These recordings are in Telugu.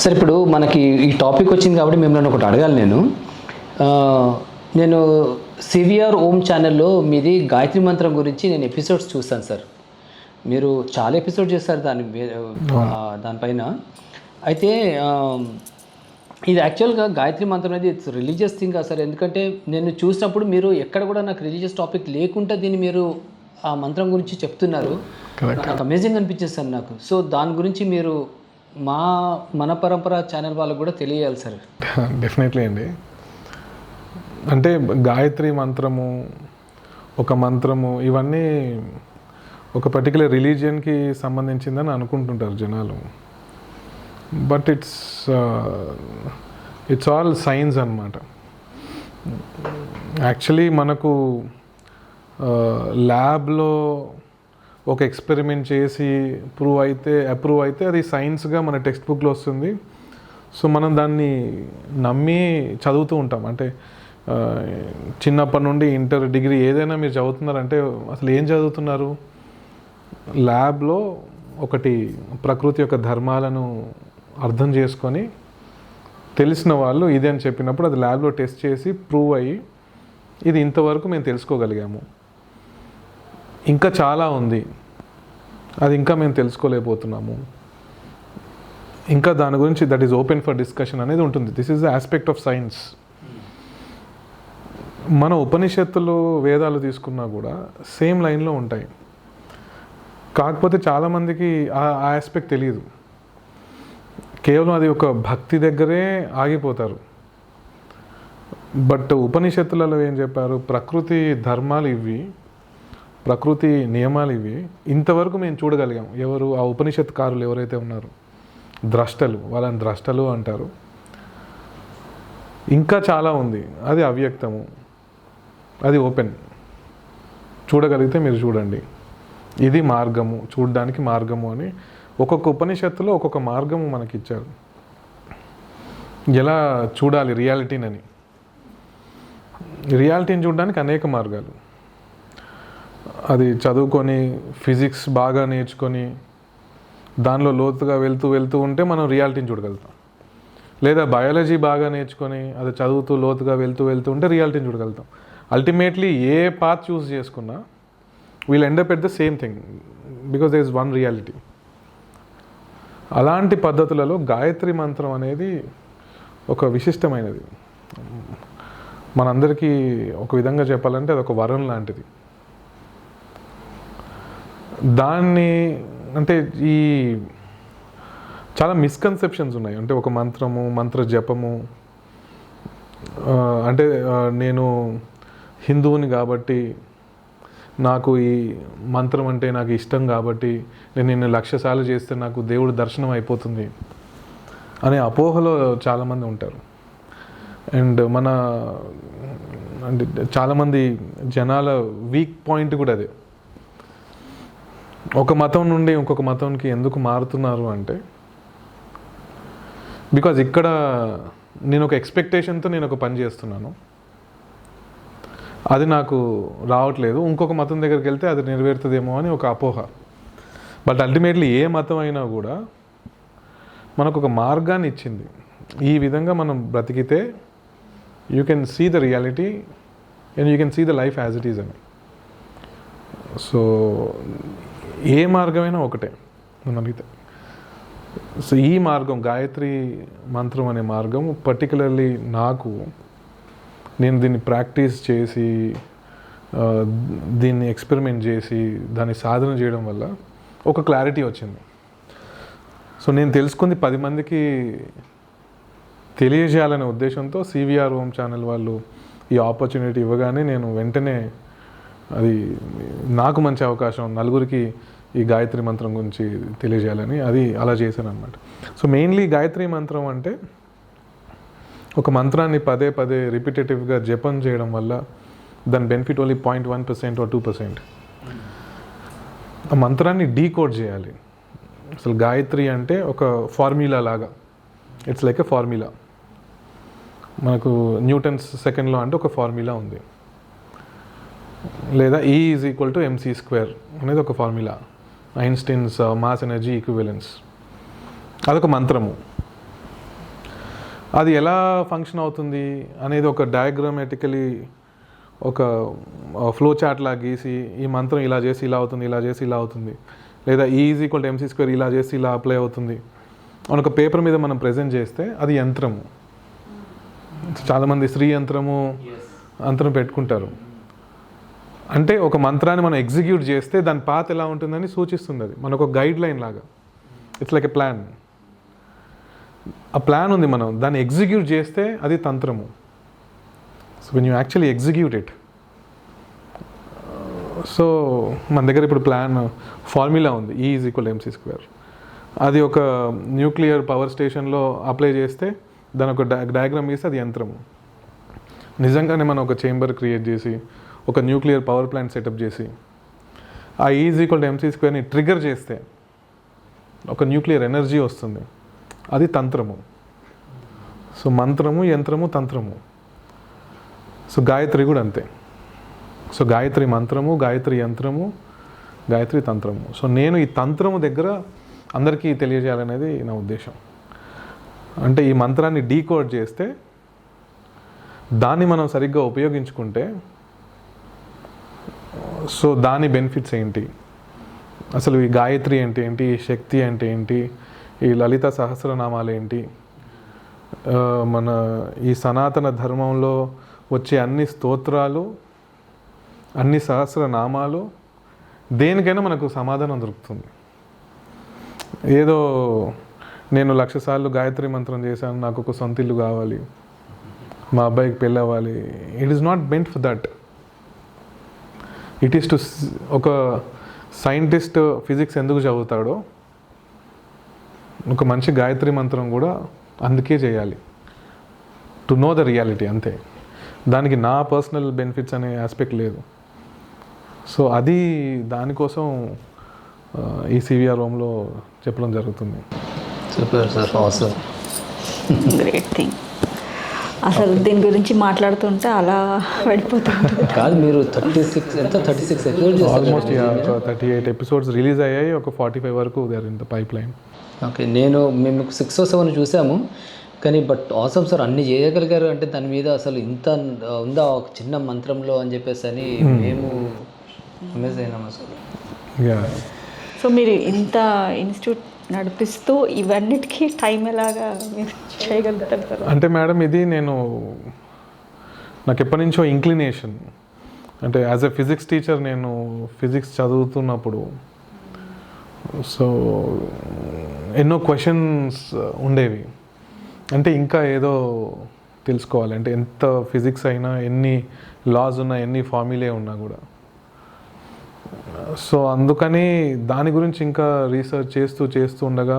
సార్ ఇప్పుడు మనకి ఈ టాపిక్ వచ్చింది కాబట్టి మిమ్మల్ని ఒకటి అడగాలి ఆ, నేను సివిఆర్ ఓం ఛానల్లో మీది గాయత్రి మంత్రం గురించి నేను ఎపిసోడ్స్ చూస్తాను సార్. మీరు చాలా ఎపిసోడ్ చేస్తారు దానిపైన. అయితే ఇది యాక్చువల్గా గాయత్రి మంత్రం అనేది ఇట్స్ రిలీజియస్ థింగ్ కదా సార్? ఎందుకంటే నేను చూసినప్పుడు మీరు ఎక్కడ కూడా నాకు రిలీజియస్ టాపిక్ లేకుండా దీన్ని మీరు ఆ మంత్రం గురించి చెప్తున్నారు. నాకు అమేజింగ్ అనిపించేది సార్ నాకు. సో దాని గురించి మీరు మన పరంపర ఛానల్ వాళ్ళకు కూడా తెలియాలి సార్. డెఫినెట్లీ అండి. అంటే గాయత్రి మంత్రము, ఒక మంత్రము, ఇవన్నీ ఒక పర్టికులర్ రిలీజియన్కి సంబంధించిందని అనుకుంటుంటారు జనాలు. బట్ ఇట్స్ ఆల్ సైన్స్ అన్నమాట. యాక్చువల్లీ మనకు ల్యాబ్లో ఒక ఎక్స్పెరిమెంట్ చేసి అప్రూవ్ అయితే అది సైన్స్గా మన టెక్స్ట్ బుక్లో వస్తుంది. సో మనం దాన్ని నమ్మి చదువుతూ ఉంటాం. అంటే చిన్నప్పటి నుండి ఇంటర్, డిగ్రీ ఏదైనా మీరు చదువుతున్నారంటే అసలు ఏం చదువుతున్నారు? ల్యాబ్లో ఒకటి ప్రకృతి యొక్క ధర్మాలను అర్థం చేసుకొని తెలిసిన వాళ్ళు ఇది అని చెప్పినప్పుడు అది ల్యాబ్లో టెస్ట్ చేసి ప్రూవ్ అయ్యి ఇది ఇంతవరకు మేము తెలుసుకోగలిగాము, ఇంకా చాలా ఉంది, అది ఇంకా మేము తెలుసుకోలేకపోతున్నాము, ఇంకా దాని గురించి that is open for discussion అనేది ఉంటుంది. This is the aspect of science. మన ఉపనిషత్తులు, వేదాలు తీసుకున్నా కూడా సేమ్ లైన్లో ఉంటాయి. కాకపోతే చాలామందికి ఆ ఆస్పెక్ట్ తెలియదు. కేవలం అది ఒక భక్తి దగ్గరే ఆగిపోతారు. బట్ ఉపనిషత్తులలో ఏం చెప్పారు? ప్రకృతి ధర్మాలు ఇవి, ప్రకృతి నియమాలు ఇవి, ఇంతవరకు మేము చూడగలిగాం. ఎవరు? ఆ ఉపనిషత్కారులు ఎవరైతే ఉన్నారో, ద్రష్టలు, వాళ్ళని ద్రష్టలు అంటారు. ఇంకా చాలా ఉంది, అది అవ్యక్తము, అది ఓపెన్. చూడగలిగితే మీరు చూడండి, ఇది మార్గము, చూడడానికి మార్గము అని ఒక్కొక్క ఉపనిషత్తులో ఒక్కొక్క మార్గము మనకి ఇచ్చారు. ఎలా చూడాలి రియాలిటీని చూడడానికి అనేక మార్గాలు. అది చదువుకొని, ఫిజిక్స్ బాగా నేర్చుకొని దానిలో లోతుగా వెళ్తూ ఉంటే మనం రియాలిటీని చూడగలుగుతాం. లేదా బయాలజీ బాగా నేర్చుకొని అది చదువుతూ లోతుగా వెళ్తూ ఉంటే రియాలిటీని చూడగలుగుతాం. అల్టిమేట్లీ ఏ పాత్ చూస్ చేసుకున్నా we'll end up at the same thing, because there is one reality. అలాంటి పద్ధతులలో గాయత్రి మంత్రం అనేది ఒక విశిష్టమైనది. మనందరికీ ఒక విధంగా చెప్పాలంటే అది ఒక వరం లాంటిది. దాన్ని అంటే ఈ చాలా మిస్కన్సెప్షన్స్ ఉన్నాయి. అంటే ఒక మంత్రము, మంత్ర జపము, అంటే నేను హిందువుని కాబట్టి నాకు ఈ మంత్రం అంటే నాకు ఇష్టం కాబట్టి నేను నిన్ను 1,00,000 సార్లు చేస్తే నాకు దేవుడు దర్శనం అయిపోతుంది అనే అపోహలో చాలామంది ఉంటారు. అండ్ అంటే చాలామంది జనాల వీక్ పాయింట్ కూడా అదే. ఒక మతం నుండి ఇంకొక మతంకి ఎందుకు మారుతున్నారు అంటే, బికాజ్ ఇక్కడ నేను ఒక ఎక్స్పెక్టేషన్తో నేను ఒక పని చేస్తున్నాను, అది నాకు రావట్లేదు, ఇంకొక మతం దగ్గరికి వెళ్తే అది నెరవేరుతుందేమో అని ఒక అపోహ. బట్ అల్టిమేట్లీ ఏ మతం అయినా కూడా మనకు ఒక మార్గాన్ని ఇచ్చింది. ఈ విధంగా మనం బ్రతికితే you can see the reality and you can see the life as it is అని. సో ఏ మార్గమైనా ఒకటే మనకి. సో ఈ మార్గం, గాయత్రి మంత్రం అనే మార్గం పర్టికులర్లీ నేను దీన్ని ప్రాక్టీస్ చేసి, దీన్ని ఎక్స్పెరిమెంట్ చేసి, దాన్ని సాధన చేయడం వల్ల ఒక క్లారిటీ వచ్చింది. సో నేను తెలుసుకుంది 10 మందికి తెలియజేయాలనే ఉద్దేశంతో సివిఆర్ ఓం ఛానల్ వాళ్ళు ఈ ఆపర్చునిటీ ఇవ్వగానే నేను వెంటనే అది నాకు మంచి అవకాశం, నలుగురికి ఈ గాయత్రి మంత్రం గురించి తెలియజేయాలని అది అలా చేశాను అనమాట. సో మెయిన్లీ గాయత్రి మంత్రం అంటే ఒక మంత్రాన్ని పదే రిపిటేటివ్గా జపం చేయడం వల్ల దాని బెనిఫిట్ ఓన్లీ 0.1% or 2%. ఆ మంత్రాన్ని డీకోడ్ చేయాలి. అసలు గాయత్రి అంటే ఒక ఫార్ములా లాగా, ఇట్స్ లైక్ ఎ ఫార్ములా. మనకు న్యూటన్స్ సెకండ్ లా అంటే ఒక ఫార్ములా ఉంది, లేదా E = mc² అనేది ఒక formula, Einstein's mass energy equivalence, అదొక మంత్రము. అది ఎలా ఫంక్షన్ అవుతుంది అనేది ఒక డయాగ్రామాటికలీ ఒక ఫ్లో చార్ట్ లాగా గీసి ఈ మంత్రం ఇలా చేసి ఇలా అవుతుంది, ఇలా చేసి ఇలా అవుతుంది, లేదా E=mc² ఇలా చేసి ఇలా అప్లై అవుతుంది అని ఒక పేపర్ మీద మనం ప్రజెంట్ చేస్తే అది యంత్రము. చాలామంది శ్రీ యంత్రము అంతరం పెట్టుకుంటారు. అంటే ఒక మంత్రాన్ని మనం ఎగ్జిక్యూట్ చేస్తే దాని పాత్ ఎలా ఉంటుందని సూచిస్తుంది. అది మనకు ఒక గైడ్ లైన్ లాగా, ఇట్స్ లైక్ ఎ ప్లాన్. ఆ ప్లాన్ ఉంది, మనం దాన్ని ఎగ్జిక్యూట్ చేస్తే అది తంత్రము. So when you actually execute it. So మన దగ్గర ఇప్పుడు ప్లాన్ ఫార్ములా ఉంది, E=mc². అది ఒక న్యూక్లియర్ పవర్ స్టేషన్లో అప్లై చేస్తే దాని ఒక డయాగ్రామ్ గీస్తే అది యంత్రము. నిజంగానే మనం ఒక చేంబర్ క్రియేట్ చేసి ఒక న్యూక్లియర్ పవర్ ప్లాంట్ సెటప్ చేసి ఆ E=mc²ని ట్రిగర్ చేస్తే ఒక న్యూక్లియర్ ఎనర్జీ వస్తుంది, అది తంత్రము. సో మంత్రము, యంత్రము, తంత్రము. సో గాయత్రి కూడా అంతే. సో గాయత్రి మంత్రము, గాయత్రి యంత్రము, గాయత్రి తంత్రము. సో నేను ఈ తంత్రము దగ్గర అందరికీ తెలియజేయాలనేది నా ఉద్దేశం. అంటే ఈ మంత్రాన్ని డీకోడ్ చేస్తే దాన్ని మనం సరిగ్గా ఉపయోగించుకుంటే సో దాని బెనిఫిట్స్ ఏంటి, అసలు ఈ గాయత్రి అంటే ఏంటి, ఈ శక్తి అంటే ఏంటి, ఈ లలిత సహస్రనామాలు ఏంటి, మన ఈ సనాతన ధర్మంలో వచ్చే అన్ని స్తోత్రాలు, అన్ని సహస్రనామాలు, దేనికైనా మనకు సమాధానం దొరుకుతుంది. ఏదో నేను 1,00,000 సార్లు గాయత్రి మంత్రం చేశాను, నాకు ఒక సొంత ఇల్లు కావాలి, మా అబ్బాయికి పెళ్ళి అవ్వాలి, it is not meant for that. It is to ఒక సైంటిస్ట్ ఫిజిక్స్ ఎందుకు చదువుతాడో ఒక మంచి గాయత్రి మంత్రం కూడా అందుకే చేయాలి, టు నో ద రియాలిటీ, అంతే. దానికి నా పర్సనల్ బెనిఫిట్స్ అనే ఆస్పెక్ట్ లేదు. సో అది దానికోసం ఈ సివిఆర్ హోమ్లో చెప్పడం జరుగుతుంది. సూపర్ సార్, అవసరం. Great thing. అసలు దీని గురించి మాట్లాడుతుంటే అలా వెళ్ళిపోతుంది. కాదు, మీరు 36 ఎపిసోడ్స్ ఆల్మోస్ట్ 38 ఎపిసోడ్స్ రిలీజ్ అయ్యాయి, ఒక 45 వరకు they are in the pipeline. Okay, మేము 6 or 7 చూసాము, కానీ బట్ ఆసమ్ సార్ అన్ని చేయగలిగారు అంటే దాని మీద అసలు ఇంత ఉందా ఒక చిన్న మంత్రంలో అని చెప్పేసి అని మేము అమేజ్ అయినాం అసలు. సో మీరు ఇంత ఇన్స్టిట్యూట్ నడిపిస్తూ ఇవన్నిటికీ టైం ఎలాగా మీరు చేయగలుగుతారు సార్? అంటే మేడం, ఇది నాకు ఎప్పటి నుంచో ఇంక్లినేషన్. అంటే యాజ్ ఎ ఫిజిక్స్ టీచర్ నేను ఫిజిక్స్ చదువుతున్నప్పుడు సో ఎన్నో క్వశ్చన్స్ ఉండేవి. అంటే ఇంకా ఏదో తెలుసుకోవాలి, అంటే ఎంత ఫిజిక్స్ అయినా, ఎన్ని లాస్ ఉన్నా, ఎన్ని ఫార్ములే ఉన్నా కూడా. సో అందుకని దాని గురించి ఇంకా రీసెర్చ్ చేస్తూ ఉండగా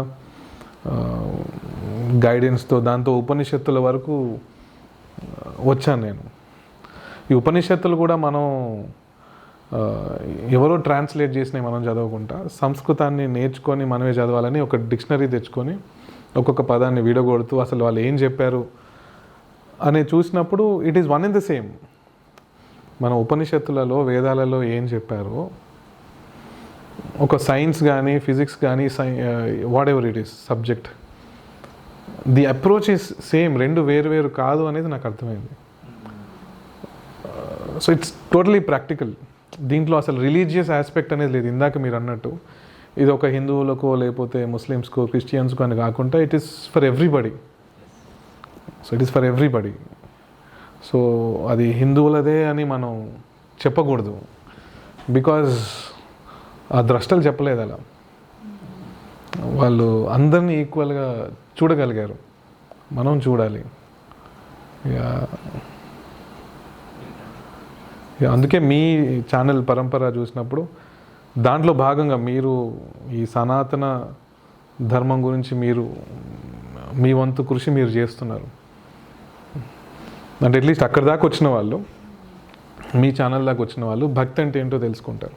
గైడెన్స్తో దాంతో ఉపనిషత్తుల వరకు వచ్చాను నేను. ఈ ఉపనిషత్తులు కూడా మనం ఎవరో ట్రాన్స్లేట్ చేసినవి మనం చదవకుండా సంస్కృతాన్ని నేర్చుకొని మనమే చదవాలని ఒక డిక్షనరీ తెచ్చుకొని ఒక్కొక్క పదాన్ని విడగొడుతూ అసలు వాళ్ళు ఏం చెప్పారు అని చూసినప్పుడు it is one in the same. మన ఉపనిషత్తులలో, వేదాలలో ఏం చెప్పారో, ఒక సైన్స్ కానీ, ఫిజిక్స్ కానీ, what ever it is subject, the approach is same. రెండు వేరు కాదు అనేది నాకు అర్థమైంది. So it's totally practical. దీంట్లో అసలు రిలీజియస్ ఆస్పెక్ట్ అనేది లేదు. ఇందాక మీరు అన్నట్టు ఇది ఒక హిందువులకో లేకపోతే ముస్లిమ్స్కో క్రిస్టియన్స్కో అని కాకుండా it is for everybody. So it is for everybody. So అది హిందువులదే అని మనం చెప్పకూడదు, బికాజ్ ఆ ద్రష్టలు చెప్పలేదు అలా. వాళ్ళు అందరినీ ఈక్వల్గా చూడగలిగారు, మనం చూడాలి. అందుకే మీ ఛానల్ పరంపర చూసినప్పుడు దాంట్లో భాగంగా మీరు ఈ సనాతన ధర్మం గురించి మీరు మీ వంతు కృషి మీరు చేస్తున్నారు. అంటే అట్లీస్ట్ అక్కడి దాకా వచ్చిన వాళ్ళు, మీ ఛానల్ దాకా వచ్చిన వాళ్ళు భక్తి అంటే ఏంటో తెలుసుకుంటారు.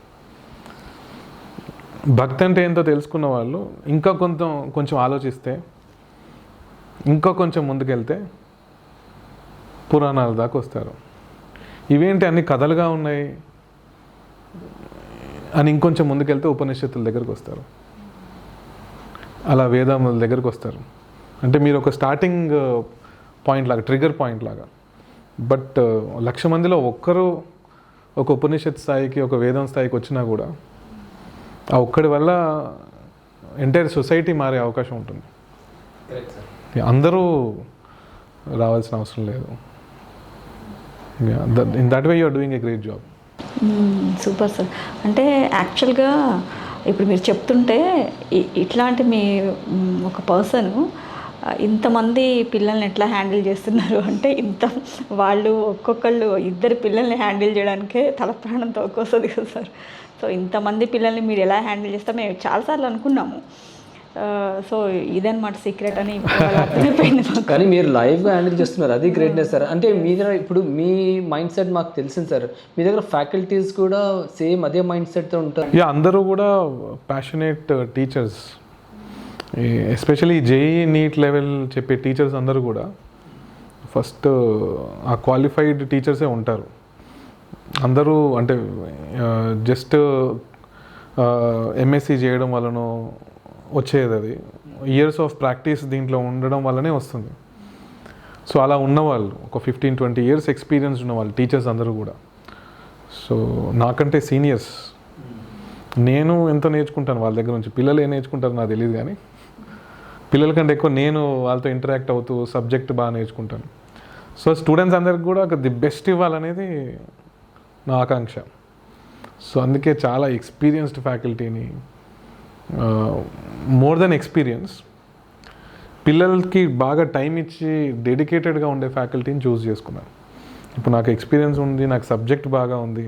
భక్తి అంటే ఏంటో తెలుసుకున్న వాళ్ళు ఇంకా కొంచెం ఆలోచిస్తే, ఇంకా కొంచెం ముందుకెళ్తే పురాణాల దాకా వస్తారు. ఇవేంటి అన్ని కథలుగా ఉన్నాయి అని ఇంకొంచెం ముందుకెళ్తే ఉపనిషత్తుల దగ్గరకు వస్తారు, అలా వేదాముల దగ్గరకు వస్తారు. అంటే మీరు ఒక స్టార్టింగ్ పాయింట్ లాగా, ట్రిగర్ పాయింట్ లాగా. బట్ 1,00,000 మందిలో ఒక్కరు ఒక ఉపనిషత్ స్థాయికి, ఒక వేదం స్థాయికి వచ్చినా కూడా ఆ ఒక్కడి వల్ల ఎంటైర్ సొసైటీ మారే అవకాశం ఉంటుంది. అందరూ రావాల్సిన అవసరం లేదు. In that way you are doing a great job. Super sir. అంటే యాక్చువల్గా ఇప్పుడు మీరు చెప్తుంటే ఇట్లాంటి మీ ఒక పర్సన్ ఇంతమంది పిల్లల్ని ఎట్లా హ్యాండిల్ చేస్తున్నారు అంటే, వాళ్ళు ఒక్కొక్కళ్ళు 2 పిల్లల్ని హ్యాండిల్ చేయడానికే తల ప్రాణం తోకొస్తుంది కదా సార్. సో ఇంతమంది పిల్లల్ని మీరు ఎలా హ్యాండిల్ చేస్తారో మేము చాలాసార్లు అనుకున్నాము. సో ఇదన్నమాట సీక్రెట్ అని అర్థమైపోయింది మాకు. కానీ మీరు లైవ్గా హ్యాండిల్ చేస్తున్నారు, అది గ్రేట్నెస్ సార్. అంటే మీ దగ్గర ఇప్పుడు మీ మైండ్ సెట్ మాకు తెలిసింది సార్, మీ దగ్గర ఫ్యాకల్టీస్ కూడా సేమ్ అదే మైండ్ సెట్తో ఉంటారు. అందరూ కూడా passionate teachers, especially JEE NEET level చెప్పే టీచర్స్ అందరూ కూడా ఫస్ట్ ఆ క్వాలిఫైడ్ టీచర్సే ఉంటారు. అందరూ అంటే జస్ట్ ఎంఎస్సి చేయడం వలనో వచ్చేది, అది ఇయర్స్ ఆఫ్ ప్రాక్టీస్ దీంట్లో ఉండడం వల్లనే వస్తుంది. సో అలా ఉన్నవాళ్ళు ఒక 15-20 ఇయర్స్ ఎక్స్పీరియన్స్ ఉన్నవాళ్ళు టీచర్స్ అందరూ కూడా. సో నాకంటే సీనియర్స్, నేను ఎంత నేర్చుకుంటాను వాళ్ళ దగ్గర నుంచి, పిల్లలు ఏం నేర్చుకుంటారో నాకు తెలియదు, కానీ పిల్లల కంటే ఎక్కువ నేను వాళ్ళతో ఇంటరాక్ట్ అవుతూ సబ్జెక్ట్ బాగా నేర్చుకుంటాను. సో స్టూడెంట్స్ అందరికి కూడా ది బెస్ట్ ఇవ్వాలనేది నా ఆకాంక్ష. సో అందుకే చాలా ఎక్స్పీరియన్స్డ్ ఫ్యాకల్టీని, మోర్ దెన్ ఎక్స్పీరియన్స్, పిల్లలకి బాగా టైం ఇచ్చి డెడికేటెడ్గా ఉండే ఫ్యాకల్టీని చూస్ చేసుకున్నాను. ఇప్పుడు నాకు ఎక్స్పీరియన్స్ ఉంది, నాకు సబ్జెక్ట్ బాగా ఉంది,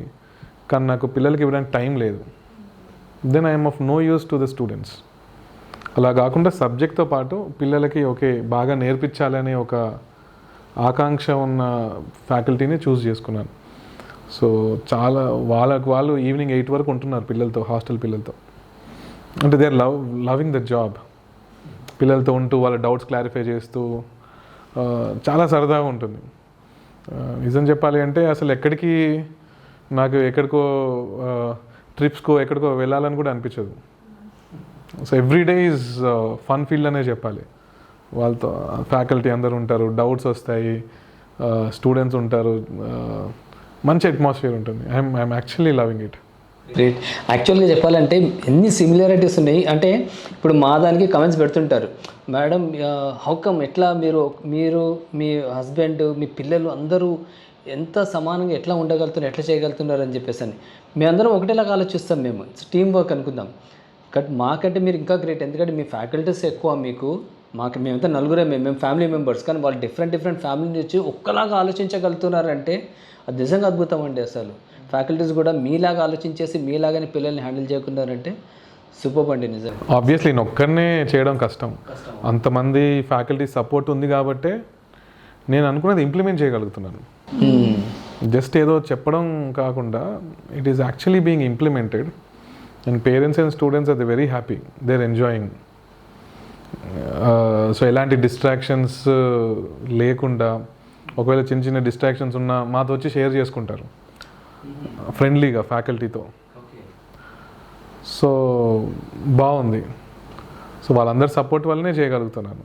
కానీ నాకు పిల్లలకి ఇవ్వడానికి టైం లేదు, then I'm of no use to the students. అలా కాకుండా సబ్జెక్ట్తో పాటు పిల్లలకి బాగా నేర్పించాలనే ఒక ఆకాంక్ష ఉన్న ఫ్యాకల్టీని చూస్ చేసుకున్నాను. సో చాలా వాళ్ళు ఈవినింగ్ 8 వరకు ఉంటున్నారు పిల్లలతో, హాస్టల్ పిల్లలతో. అంటే they are loving the job. పిల్లలతో ఉంటూ వాళ్ళ డౌట్స్ క్లారిఫై చేస్తూ చాలా సరదాగా ఉంటుంది. నిజం చెప్పాలి అంటే అసలు ఎక్కడికో ట్రిప్స్కో ఎక్కడికో వెళ్ళాలని కూడా అనిపించదు. So everyday is fun field అనే చెప్పాలి. వాళ్ళతో ఫ్యాకల్టీ అందరు ఉంటారు, డౌట్స్ వస్తాయి, స్టూడెంట్స్ ఉంటారు, మంచి అట్మాస్ఫియర్ ఉంటుంది. I'm actually loving it. Great. యాక్చువల్గా చెప్పాలంటే ఎన్ని సిమిలారిటీస్ ఉన్నాయి అంటే, ఇప్పుడు మా దానికి కమెంట్స్ పెడుతుంటారు, మేడం హౌకమ్ ఎట్లా మీరు మీ హస్బెండ్ మీ పిల్లలు అందరూ ఎంత సమానంగా ఎట్లా ఉండగలుగుతున్నారు, ఎట్లా చేయగలుగుతున్నారు అని చెప్పేసి అని. మేమందరం ఒకటేలాగా ఆలోచిస్తాం, మేము టీమ్ వర్క్ అనుకుందాం. బట్ మాకంటే మీరు ఇంకా గ్రేట్, ఎందుకంటే మీ ఫ్యాకల్టీస్ ఎక్కువ మీకు. మేమంతా నలుగురే, మేము ఫ్యామిలీ మెంబర్స్, కానీ వాళ్ళు డిఫరెంట్ ఫ్యామిలీ నుంచి ఒక్కలాగా ఆలోచించగలుగుతున్నారంటే అది నిజంగా అద్భుతం అండి. అసలు ఫ్యాకల్టీస్ కూడా మీలాగా ఆలోచించేసి మీలాగానే పిల్లల్ని హ్యాండిల్ చేయకున్నారంటే సూపర్ అండి నిజంగా. ఆబ్వియస్లీ నేను ఒక్కరినే చేయడం కష్టం, అంతమంది ఫ్యాకల్టీ సపోర్ట్ ఉంది కాబట్టే నేను అనుకున్నది ఇంప్లిమెంట్ చేయగలుగుతున్నాను. జస్ట్ ఏదో చెప్పడం కాకుండా it is actually being implemented, and parents and students are the very happy, they are enjoying. So ఎలాంటి డిస్ట్రాక్షన్స్ లేకుండా, ఒకవేళ చిన్న డిస్ట్రాక్షన్స్ ఉన్నా మాతో వచ్చి షేర్ చేసుకుంటారు ఫ్రెండ్లీగా ఫ్యాకల్టీతో. సో బాగుంది. సో వాళ్ళందరి సపోర్ట్ వల్లనే చేయగలుగుతున్నాను.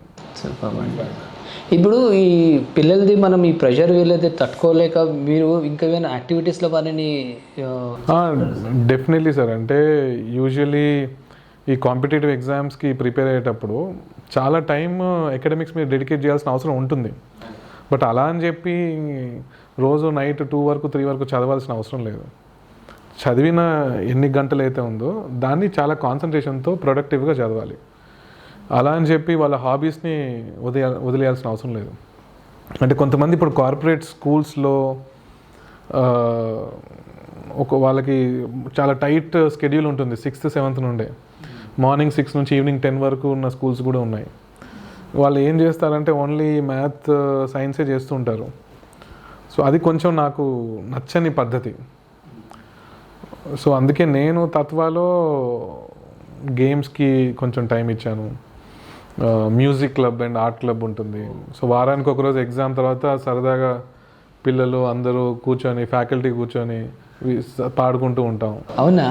ఇప్పుడు ఈ పిల్లలది మనం ఈ ప్రెషర్ వీళ్ళది తట్టుకోలేక మీరు ఇంకా ఏమైనా యాక్టివిటీస్లో వారిని డెఫినెట్లీ సార్. అంటే యూజువల్లీ ఈ కాంపిటేటివ్ ఎగ్జామ్స్కి ప్రిపేర్ అయ్యేటప్పుడు చాలా టైం అకాడమిక్స్ మీద డెడికేట్ చేయాల్సిన అవసరం ఉంటుంది. బట్ అలా అని చెప్పి రోజు నైట్ 2 వరకు 3 వరకు చదవాల్సిన అవసరం లేదు. చదివిన ఎన్ని గంటలు అయితే ఉందో దాన్ని చాలా కాన్సన్ట్రేషన్తో ప్రొడక్టివ్గా చదవాలి. అలా అని చెప్పి వాళ్ళ హాబీస్ని వదిలేయాల్సిన అవసరం లేదు. అంటే కొంతమంది ఇప్పుడు కార్పొరేట్ స్కూల్స్లో వాళ్ళకి చాలా టైట్ స్కెడ్యూల్ ఉంటుంది. 6th 7th నుండే మార్నింగ్ 6 నుంచి ఈవినింగ్ 10 వరకు ఉన్న స్కూల్స్ కూడా ఉన్నాయి. వాళ్ళు ఏం చేస్తారంటే ఓన్లీ మ్యాథ్ సైన్సే చేస్తూ ఉంటారు. సో అది కొంచెం నాకు నచ్చని పద్ధతి. సో అందుకే నేను తత్వాలో గేమ్స్కి కొంచెం టైం ఇచ్చాను. Music club and art club ఉంటుంది. సో వారానికి ఒకరోజు ఎగ్జామ్ తర్వాత సరదాగా పిల్లలు అందరూ కూర్చొని, ఫ్యాకల్టీ కూర్చొని పాడుకుంటూ ఉంటాం. అవునా?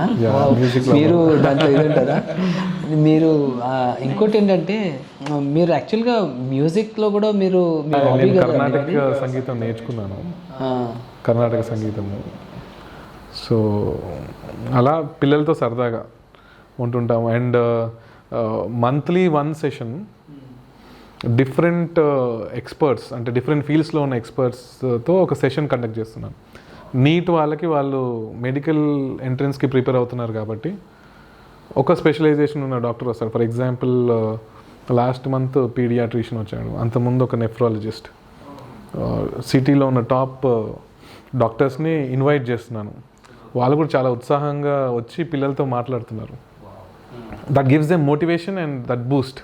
మీరు దాంట్లో ఇదంటారా? మీరు ఇంకోటి ఏంటంటే మీరు యాక్చువల్గా మ్యూజిక్లో కూడా మీరు మీ హాబీ నేను కదా కర్ణాటక సంగీతం నేర్చుకున్నాను, కర్ణాటక సంగీతము. సో అలా పిల్లలతో సరదాగా ఉంటుంటాము. And monthly 1 session different experts, అంటే డిఫరెంట్ ఫీల్డ్స్లో ఉన్న ఎక్స్పర్ట్స్తో ఒక సెషన్ కండక్ట్ చేస్తున్నాను. నీట్ వాళ్ళకి వాళ్ళు మెడికల్ ఎంట్రన్స్కి ప్రిపేర్ అవుతున్నారు కాబట్టి ఒక స్పెషలైజేషన్ ఉన్న డాక్టర్ వస్తారు. For example last month paediatrician వచ్చాడు, అంతకుముందు ఒక నెఫ్రాలజిస్ట్. సిటీలో ఉన్న టాప్ డాక్టర్స్ని ఇన్వైట్ చేస్తున్నాను. వాళ్ళు కూడా చాలా ఉత్సాహంగా వచ్చి పిల్లలతో మాట్లాడుతున్నారు. That gives them motivation and that boost.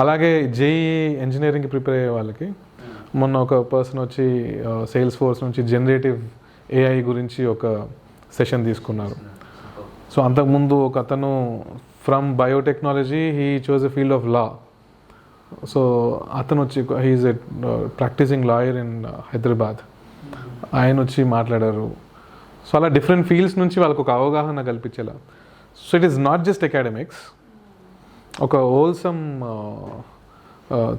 అలాగే జేఈ ఇంజనీరింగ్కి ప్రిపేర్ అయ్యే వాళ్ళకి మొన్న ఒక పర్సన్ వచ్చి సేల్స్ ఫోర్స్ నుంచి జనరేటివ్ ఏఐ గురించి ఒక సెషన్ తీసుకున్నారు. సో అంతకుముందు ఒక అతను from biotechnology he chose a field of law. So అతను వచ్చి he's a practising lawyer in Hyderabad, ఆయన వచ్చి మాట్లాడారు. సో అలా డిఫరెంట్ ఫీల్డ్స్ నుంచి వాళ్ళకు ఒక అవగాహన కల్పించేలా. So it is not just academics, ఒక హోల్సమ్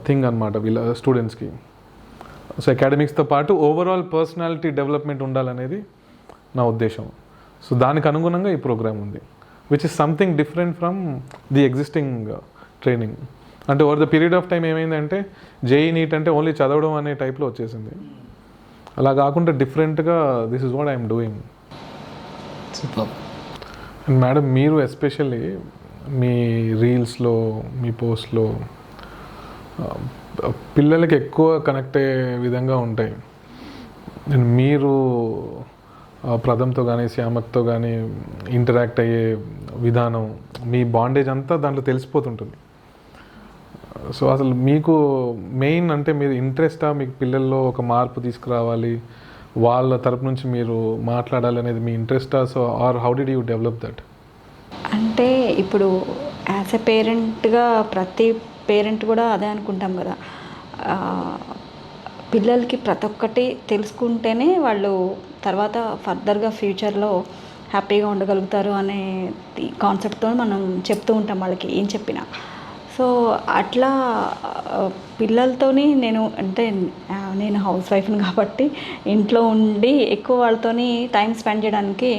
థింగ్ అనమాట వీళ్ళ స్టూడెంట్స్కి. సో అకాడమిక్స్తో పాటు ఓవరాల్ పర్సనాలిటీ డెవలప్మెంట్ ఉండాలనేది నా ఉద్దేశం. సో దానికి అనుగుణంగా ఈ ప్రోగ్రామ్ ఉంది, which is something different from the existing training. అంటే over the period of time ఏమైందంటే జేఈ నీట్ అంటే ఓన్లీ చదవడం అనే టైప్లో వచ్చేసింది. అలా కాకుండా డిఫరెంట్గా this is what I'm doing. And madam, మీరు ఎస్పెషల్లీ మీ రీల్స్లో, మీ పోస్ట్లో పిల్లలకి ఎక్కువ కనెక్ట్ అయ్యే విధంగా ఉంటాయి. అండ్ మీరు ప్రథమ్తో కానీ శ్యామక్తో కానీ ఇంటరాక్ట్ అయ్యే విధానం, మీ బాండేజ్ అంతా దాంట్లో తెలిసిపోతుంటుంది. సో అసలు మీకు మెయిన్ అంటే మీరు ఇంట్రెస్టా, మీకు పిల్లల్లో ఒక మార్పు తీసుకురావాలి, వాళ్ళ తరపు నుంచి మీరు మాట్లాడాలి అనేది మీ ఇంట్రెస్టా? So or how did you develop that? అంటే ఇప్పుడు యాజ్ ఎ పేరెంట్గా ప్రతి పేరెంట్ కూడా అదే అనుకుంటాం కదా, పిల్లలకి ప్రతి ఒక్కటి తెలుసుకుంటేనే వాళ్ళు తర్వాత ఫర్దర్గా ఫ్యూచర్లో హ్యాపీగా ఉండగలుగుతారు అనే కాన్సెప్ట్తో మనం చెప్తూ ఉంటాం వాళ్ళకి ఏం చెప్పినా. సో అట్లా పిల్లలతోని నేను హౌస్ వైఫ్ని కాబట్టి ఇంట్లో ఉండి ఎక్కువ వాళ్ళతోని టైం స్పెండ్ చేయడానికి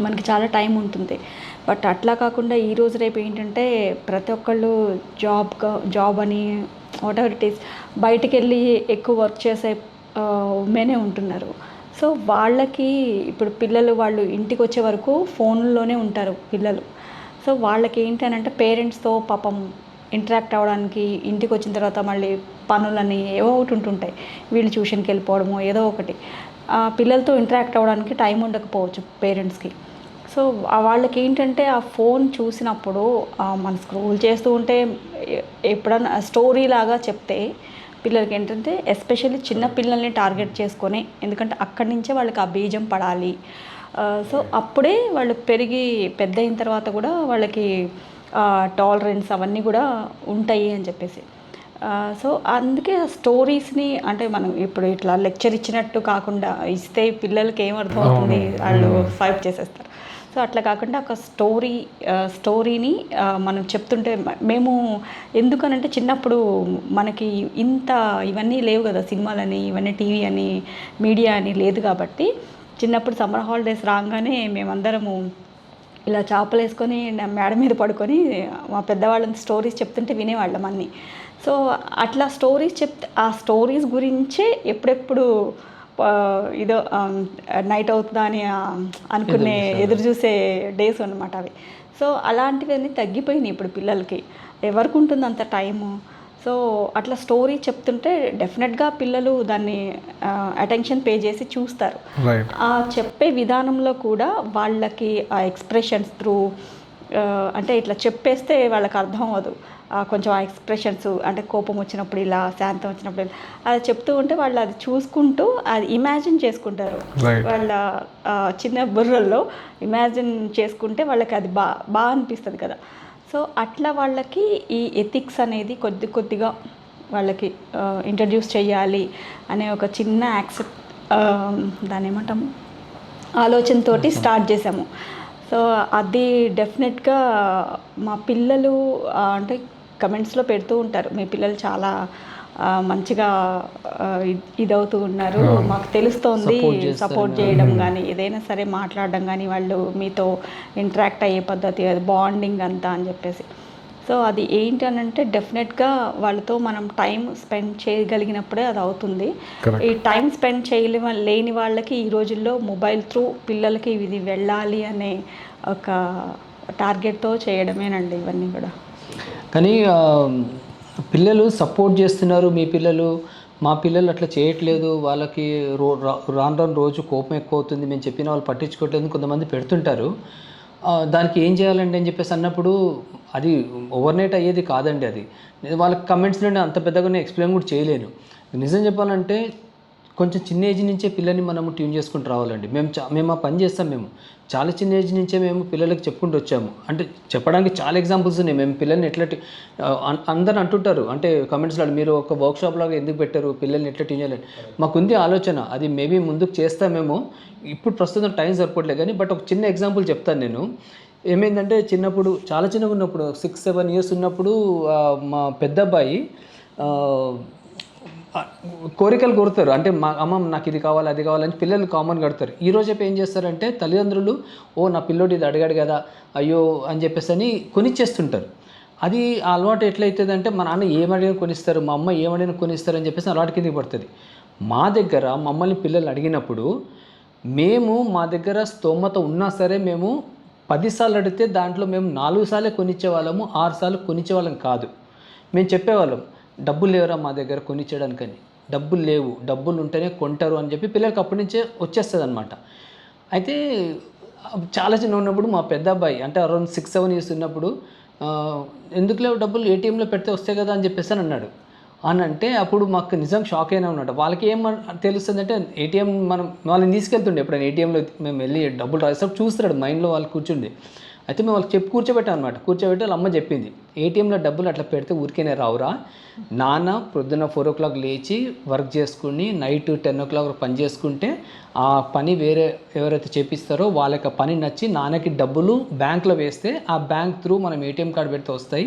మనకి చాలా టైం ఉంటుంది. బట్ అట్లా కాకుండా ఈరోజు రేపు ఏంటంటే ప్రతి ఒక్కళ్ళు జాబ్ అని వాట్ ఎవర్ ఇట్ ఈస్ బయటికి వెళ్ళి ఎక్కువ వర్క్ చేసే ఉమెనే ఉంటున్నారు. సో వాళ్ళకి ఇప్పుడు పిల్లలు వాళ్ళు ఇంటికి వచ్చే వరకు ఫోన్లోనే ఉంటారు పిల్లలు. సో వాళ్ళకి ఏంటి అని అంటే పేరెంట్స్తో పాపం ఇంటరాక్ట్ అవ్వడానికి ఇంటికి వచ్చిన తర్వాత మళ్ళీ పనులని ఏవో ఒకటి ఉంటుంటాయి, వీళ్ళు ట్యూషన్కి వెళ్ళిపోవడము ఏదో ఒకటి, పిల్లలతో ఇంటరాక్ట్ అవ్వడానికి టైం ఉండకపోవచ్చు పేరెంట్స్కి. సో వాళ్ళకి ఏంటంటే ఆ ఫోన్ చూసినప్పుడు మనం స్క్రోల్ చేస్తూ ఉంటే ఎప్పుడన్నా స్టోరీ లాగా చెప్తే పిల్లలకి ఏంటంటే ఎస్పెషల్లీ చిన్న పిల్లల్ని టార్గెట్ చేసుకొని, ఎందుకంటే అక్కడి నుంచే వాళ్ళకి ఆ బీజం పడాలి. సో అప్పుడే వాళ్ళు పెరిగి పెద్ద అయిన తర్వాత కూడా వాళ్ళకి టాలరెన్స్ అవన్నీ కూడా ఉంటాయి అని చెప్పేసి. సో అందుకే స్టోరీస్ని అంటే మనం ఇప్పుడు ఇట్లా లెక్చర్ ఇచ్చినట్టు కాకుండా ఇస్తే పిల్లలకి ఏమర్థమవుతుంది, వాళ్ళు స్వైప్ చేసేస్తారు. సో అట్లా కాకుండా ఒక స్టోరీని మనం చెప్తుంటే మేము ఎందుకనంటే చిన్నప్పుడు మనకి ఇంత ఇవన్నీ లేవు కదా, సినిమాలని ఇవన్నీ టీవీ అని మీడియా అని లేదు కాబట్టి చిన్నప్పుడు సమ్మర్ హాలిడేస్ రాగానే మేమందరము ఇలా చేపలు వేసుకొని మేడ మీద పడుకొని మా పెద్దవాళ్ళని స్టోరీస్ చెప్తుంటే వినేవాళ్ళం అన్నీ. సో అట్లా స్టోరీస్ చెప్తే ఆ స్టోరీస్ గురించే ఎప్పుడెప్పుడు ఇదో నైట్ అవుతుందా అని అనుకునే ఎదురు చూసే డేస్ అన్నమాట అవి. సో అలాంటివన్నీ తగ్గిపోయినాయి ఇప్పుడు పిల్లలకి, ఎవరికి ఉంటుంది అంత టైము. సో అట్లా స్టోరీ చెప్తుంటే డెఫినెట్గా పిల్లలు దాన్ని అటెన్షన్ పే చేసి చూస్తారు. ఆ చెప్పే విధానంలో కూడా వాళ్ళకి ఆ ఎక్స్ప్రెషన్స్ త్రూ అంటే ఇట్లా చెప్పేస్తే వాళ్ళకి అర్థం అవ్వదు. కొంచెం ఆ ఎక్స్ప్రెషన్స్ అంటే కోపం వచ్చినప్పుడు ఇలా, శాంతం వచ్చినప్పుడు ఇలా అది చెప్తూ ఉంటే వాళ్ళు అది చూసుకుంటూ అది ఇమాజిన్ చేసుకుంటారు. వాళ్ళ చిన్న బుర్రల్లో ఇమాజిన్ చేసుకుంటే వాళ్ళకి అది బాగా అనిపిస్తుంది కదా. సో అట్లా వాళ్ళకి ఈ ఎథిక్స్ అనేది కొద్దిగా వాళ్ళకి ఇంట్రడ్యూస్ చేయాలి అనే ఒక చిన్న దాన్ని ఏమంటాము ఆలోచనతోటి స్టార్ట్ చేసాము. సో అది డెఫినెట్గా మా పిల్లలు అంటే కమెంట్స్లో పెడుతూ ఉంటారు, మీ పిల్లలు చాలా మంచిగా ఇదవుతూ ఉన్నారు, మాకు తెలుస్తోంది, సపోర్ట్ చేయడం కానీ ఏదైనా సరే మాట్లాడడం కానీ వాళ్ళు మీతో ఇంటరాక్ట్ అయ్యే పద్ధతి, అది బాండింగ్ అంతా అని చెప్పేసి. సో అది ఏంటి అని అంటే డెఫినెట్గా వాళ్ళతో మనం టైం స్పెండ్ చేయగలిగినప్పుడే అది అవుతుంది. ఈ టైం స్పెండ్ లేని వాళ్ళకి ఈ రోజుల్లో మొబైల్ త్రూ పిల్లలకి ఇది వెళ్ళాలి అనే ఒక టార్గెట్తో చేయడమేనండి ఇవన్నీ కూడా. కానీ పిల్లలు సపోర్ట్ చేస్తున్నారు, మీ పిల్లలు మా పిల్లలు అట్లా చేయట్లేదు, వాళ్ళకి రాను రోజు కోపం ఎక్కువ అవుతుంది, మేము చెప్పిన వాళ్ళు పట్టించుకోవట్లేదు కొంతమంది పెడుతుంటారు. దానికి ఏం చేయాలండి అని చెప్పేసి అన్నప్పుడు అది ఓవర్నైట్ అయ్యేది కాదండి. అది వాళ్ళకి కమెంట్స్ నుండి అంత పెద్దగా ఎక్స్ప్లెయిన్ కూడా చేయలేను. నిజం చెప్పాలంటే కొంచెం చిన్న ఏజ్ నుంచే పిల్లల్ని మనము ట్యూన్ చేసుకుంటూ రావాలండి. మేము ఆ పని చేస్తాం. మేము చాలా చిన్న ఏజ్ నుంచే మేము పిల్లలకి చెప్పుకుంటూ వచ్చాము. అంటే చెప్పడానికి చాలా ఎగ్జాంపుల్స్ ఉన్నాయి. మేము పిల్లల్ని ఎట్లా అందరు అంటుంటారు, అంటే కమెంట్స్లో మీరు ఒక వర్క్షాప్ లాగా ఎందుకు పెట్టారు, పిల్లల్ని ఎట్లా ట్యూన్ చేయాలని. మాకుంది ఆలోచన, అది మేబీ ముందుకు చేస్తామేమో, ఇప్పుడు ప్రస్తుతం టైం సరిపోవట్లేదు. కానీ బట్ ఒక చిన్న ఎగ్జాంపుల్ చెప్తాను నేను. ఏమైందంటే చిన్నప్పుడు, చాలా చిన్నగా ఉన్నప్పుడు 6-7 ఇయర్స్ ఉన్నప్పుడు మా పెద్ద అబ్బాయి కోరికలు కోరుతారు. అంటే మా అమ్మ నాకు ఇది కావాలి అది కావాలని పిల్లలు కామన్గా అడుగుతారు. ఈరోజు ఏం చేస్తారంటే తల్లిదండ్రులు నా పిల్లోడు ఇది అడిగాడు కదా అయ్యో అని చెప్పేసి అని కొనిచ్చేస్తుంటారు. అది ఆ అలవాటు ఎట్లయితుందంటే మా నాన్న ఏమడిగినా కొనిస్తారు, మా అమ్మ ఏమడిగినా కొనిస్తారు అని చెప్పేసి అలవాటు కిందకి పడుతుంది. మా దగ్గర మమ్మల్ని పిల్లలు అడిగినప్పుడు మా దగ్గర స్తోమత ఉన్నా సరే మేము 10 సార్లు అడిగితే దాంట్లో మేము 4 సార్లే కొనిచ్చేవాళ్ళము, 6 సార్లు కొనిచ్చేవాళ్ళం కాదు. మేము చెప్పేవాళ్ళం డబ్బులు లేవురా మా దగ్గర కొనిచ్చేయడానికని, డబ్బులు లేవు, డబ్బులు ఉంటేనే కొంటారు అని చెప్పి పిల్లలకి అప్పటి నుంచే వచ్చేస్తుంది అనమాట. అయితే చాలా చిన్న ఉన్నప్పుడు మా పెద్ద అబ్బాయి అంటే అరౌండ్ 6-7 ఇయర్స్ ఉన్నప్పుడు ఎందుకు లేవు డబ్బులు, ఏటీఎంలో పెడితే వస్తాయి కదా అని చెప్పేసి అని అన్నాడు. అని అంటే అప్పుడు మాకు నిజం షాక్ అయినా ఉన్నాడు. వాళ్ళకి ఏం తెలుస్తుందంటే ఏటీఎం మనం వాళ్ళని తీసుకెళ్తుండే, ఎప్పుడైనా ఏటీఎంలో మేము వెళ్ళి డబ్బులు రాసేటప్పుడు చూస్తున్నాడు మైండ్లో వాళ్ళు కూర్చుండి. అయితే మేము వాళ్ళకి కూర్చోబెట్టాం అనమాట. కూర్చోబెట్టి వాళ్ళ అమ్మ చెప్పింది, ఏటీఎంలో డబ్బులు అట్లా పెడితే ఊరికేనే రావురా, నాన్న పొద్దున్న 4 o'clock లేచి వర్క్ చేసుకుని నైట్ 10 o'clock పని చేసుకుంటే ఆ పని వేరే ఎవరైతే చేపిస్తారో వాళ్ళకి ఆ పని నచ్చి నాన్నకి డబ్బులు బ్యాంక్లో వేస్తే ఆ బ్యాంక్ త్రూ మనం ఏటీఎం కార్డు పెడితే వస్తాయి,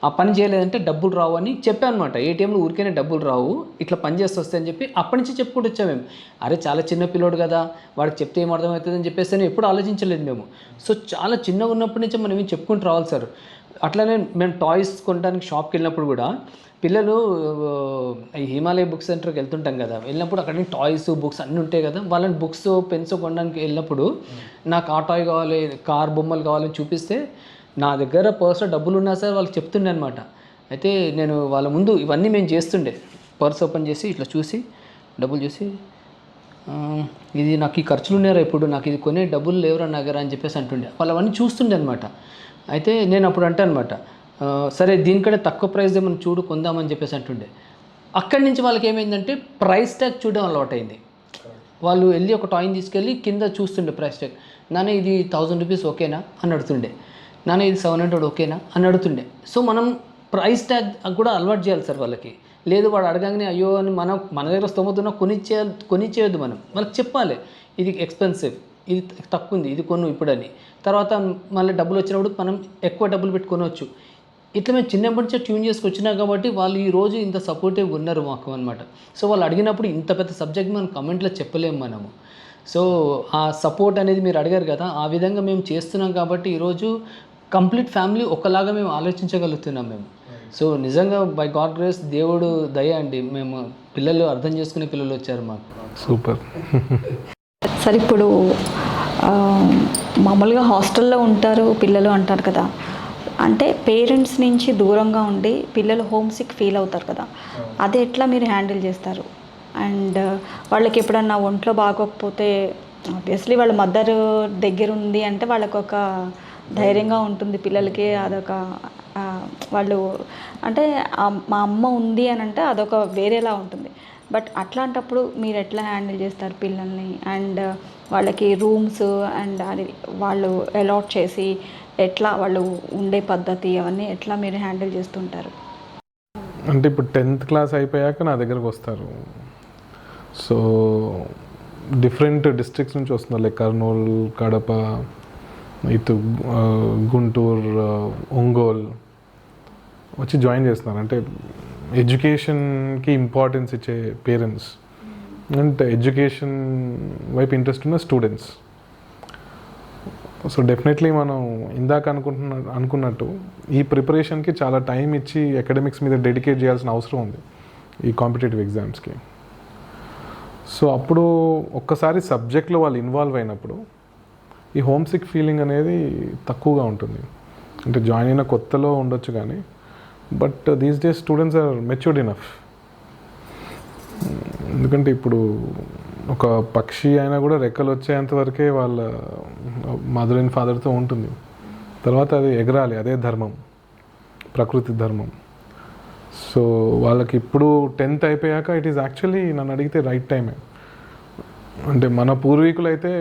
ఆ పని చేయలేదంటే డబ్బులు రావు అని చెప్పాను అనమాట. ఏటీఎంలో ఊరికైనా డబ్బులు రావు, ఇట్లా పని చేస్తే వస్తాయని చెప్పి అప్పటి నుంచి చెప్పుకుంటూ వచ్చాము మేము. అరే చాలా చిన్న పిల్లోడు కదా, వాడికి చెప్తే ఏం అర్థమవుతుంది అని చెప్పేసి అని ఎప్పుడు ఆలోచించలేదు మేము. సో చాలా చిన్నగా ఉన్నప్పటి నుంచే మనం ఏం చెప్పుకుంటూ రావాలి సార్. అట్లానే మేము టాయ్స్ కొనడానికి షాప్కి వెళ్ళినప్పుడు కూడా పిల్లలు ఈ హిమాలయ బుక్ సెంటర్కి వెళ్తుంటాం కదా, వెళ్ళినప్పుడు అక్కడ టాయ్స్ బుక్స్ అన్నీ ఉంటాయి కదా, వాళ్ళని బుక్స్ పెన్స్ కొనడానికి వెళ్ళినప్పుడు నాకు ఆ టాయ్ కావాలి, కార్ బొమ్మలు కావాలని చూపిస్తే నా దగ్గర పర్స్లో డబ్బులు ఉన్నా సార్ వాళ్ళకి చెప్తుండే అనమాట. అయితే నేను వాళ్ళ ముందు ఇవన్నీ మేము చేస్తుండే, పర్స్ ఓపెన్ చేసి ఇట్లా చూసి డబ్బులు చూసి ఇది నాకు ఈ ఖర్చులు ఉన్నారా, ఇప్పుడు నాకు ఇది కొనే డబ్బులు లేవురా నా దగ్గర అని చెప్పేసి అంటుండే. వాళ్ళు అవన్నీ చూస్తుండే అనమాట. అయితే నేను అప్పుడు అంటే అనమాట, సరే దీనికంటే తక్కువ ప్రైస్ ఏమైనా చూడు కొందామని చెప్పేసి అంటుండే. అక్కడి నుంచి వాళ్ళకి ఏమైందంటే ప్రైస్ ట్యాగ్ చూడడం అలవాటైంది. వాళ్ళు వెళ్ళి ఒక టాయ్ని తీసుకెళ్ళి కింద చూస్తుండే ప్రైస్ ట్యాగ్, నాన్న ఇది 1000 రూపీస్ ఓకేనా అని అడుగుతుండే, నాన్న ఇది 700 ఓకేనా అని అడుగుతుండే. సో మనం ప్రైస్ ట్యాగ్ కూడా అలవాటు చేయాలి సార్ వాళ్ళకి. లేదు వాడు అడగగానే అయ్యో అని మన దగ్గర స్తోమతున్నా కొనిచ్చేయద్దు. మనం వాళ్ళకి చెప్పాలి ఇది ఎక్స్పెన్సివ్, ఇది తక్కువ ఉంది, ఇది కొను ఇప్పుడని. తర్వాత మళ్ళీ డబ్బులు వచ్చినప్పుడు మనం ఎక్కువ డబ్బులు పెట్టి కొనవచ్చు. ఇట్లా మేము చిన్నప్పటి నుంచే ట్యూన్ చేసుకొచ్చినా కాబట్టి వాళ్ళు ఈరోజు ఇంత సపోర్టివ్గా ఉన్నారు మాకు అనమాట. సో వాళ్ళు అడిగినప్పుడు ఇంత పెద్ద సబ్జెక్ట్ మనం కమెంట్లో చెప్పలేము మనము. సో ఆ సపోర్ట్ అనేది మీరు అడిగారు కదా, ఆ విధంగా మేము చేస్తున్నాం కాబట్టి ఈరోజు కంప్లీట్ ఫ్యామిలీ ఒకలాగా మేము ఆలోచించగలుగుతున్నాం మేము. సో నిజంగా బై గాడ్ గ్రేస్ దేవుడు దయ అండి, మేము పిల్లలు అర్థం చేసుకునే పిల్లలు వచ్చారు మాకు. Super sir. ఇప్పుడు మామూలుగా హాస్టల్లో ఉంటారు పిల్లలు అంటారు కదా, అంటే పేరెంట్స్ నుంచి దూరంగా ఉండి పిల్లలు హోమ్ సిక్ ఫీల్ అవుతారు కదా, అది ఎట్లా మీరు హ్యాండిల్ చేస్తారు? అండ్ వాళ్ళకి ఎప్పుడన్నా ఒంట్లో బాగోకపోతే ఆబ్వియస్లీ వాళ్ళ మదర్ దగ్గర ఉంది అంటే వాళ్ళకు ఒక ధైర్యంగా ఉంటుంది పిల్లలకి, అదొక వాళ్ళు అంటే మా అమ్మ ఉంది అని అంటే అదొక వేరేలా ఉంటుంది. బట్ అట్లాంటప్పుడు మీరు ఎట్లా హ్యాండిల్ చేస్తారు పిల్లల్ని? అండ్ వాళ్ళకి రూమ్స్ అండ్ అది వాళ్ళు అలాట్ చేసి ఎట్లా వాళ్ళు ఉండే పద్ధతి అవన్నీ ఎట్లా మీరు హ్యాండిల్ చేస్తుంటారు? అంటే ఇప్పుడు 10th క్లాస్ అయిపోయాక నా దగ్గరకు వస్తారు. సో డిఫరెంట్ డిస్ట్రిక్ట్స్ నుంచి వస్తున్నారు, లైక్ కర్నూలు, కడప, ఇటు గుంటూరు, ఒంగోలు వచ్చి జాయిన్ చేస్తున్నారు. అంటే ఎడ్యుకేషన్కి ఇంపార్టెన్స్ ఇచ్చే పేరెంట్స్ అండ్ ఎడ్యుకేషన్ వైపు ఇంట్రెస్ట్ ఉన్న స్టూడెంట్స్. సో డెఫినెట్లీ మనం ఇందాక అనుకున్నట్టు ఈ ప్రిపరేషన్కి చాలా టైం ఇచ్చి అకాడమిక్స్ మీద డెడికేట్ చేయాల్సిన అవసరం ఉంది ఈ కాంపిటేటివ్ ఎగ్జామ్స్కి. సో అప్పుడు ఒక్కసారి సబ్జెక్ట్లో వాళ్ళు ఇన్వాల్వ్ అయినప్పుడు ఈ హోమ్ సిక్ ఫీలింగ్ అనేది తక్కువగా ఉంటుంది. అంటే జాయిన్ అయిన కొత్తలో ఉండొచ్చు కానీ, but these days students are matured enough. ఎందుకంటే ఇప్పుడు ఒక పక్షి అయినా కూడా రెక్కలు వచ్చేంత వరకే వాళ్ళ మదర్ అండ్ ఫాదర్తో ఉంటుంది. తర్వాత అది ఎగరాలి, అదే ధర్మం, ప్రకృతి ధర్మం. సో వాళ్ళకి ఇప్పుడు 10th అయిపోయాక ఇట్ ఈస్ యాక్చువల్లీ నన్ను అడిగితే రైట్ టైమే. అంటే మన పూర్వీకులు అయితే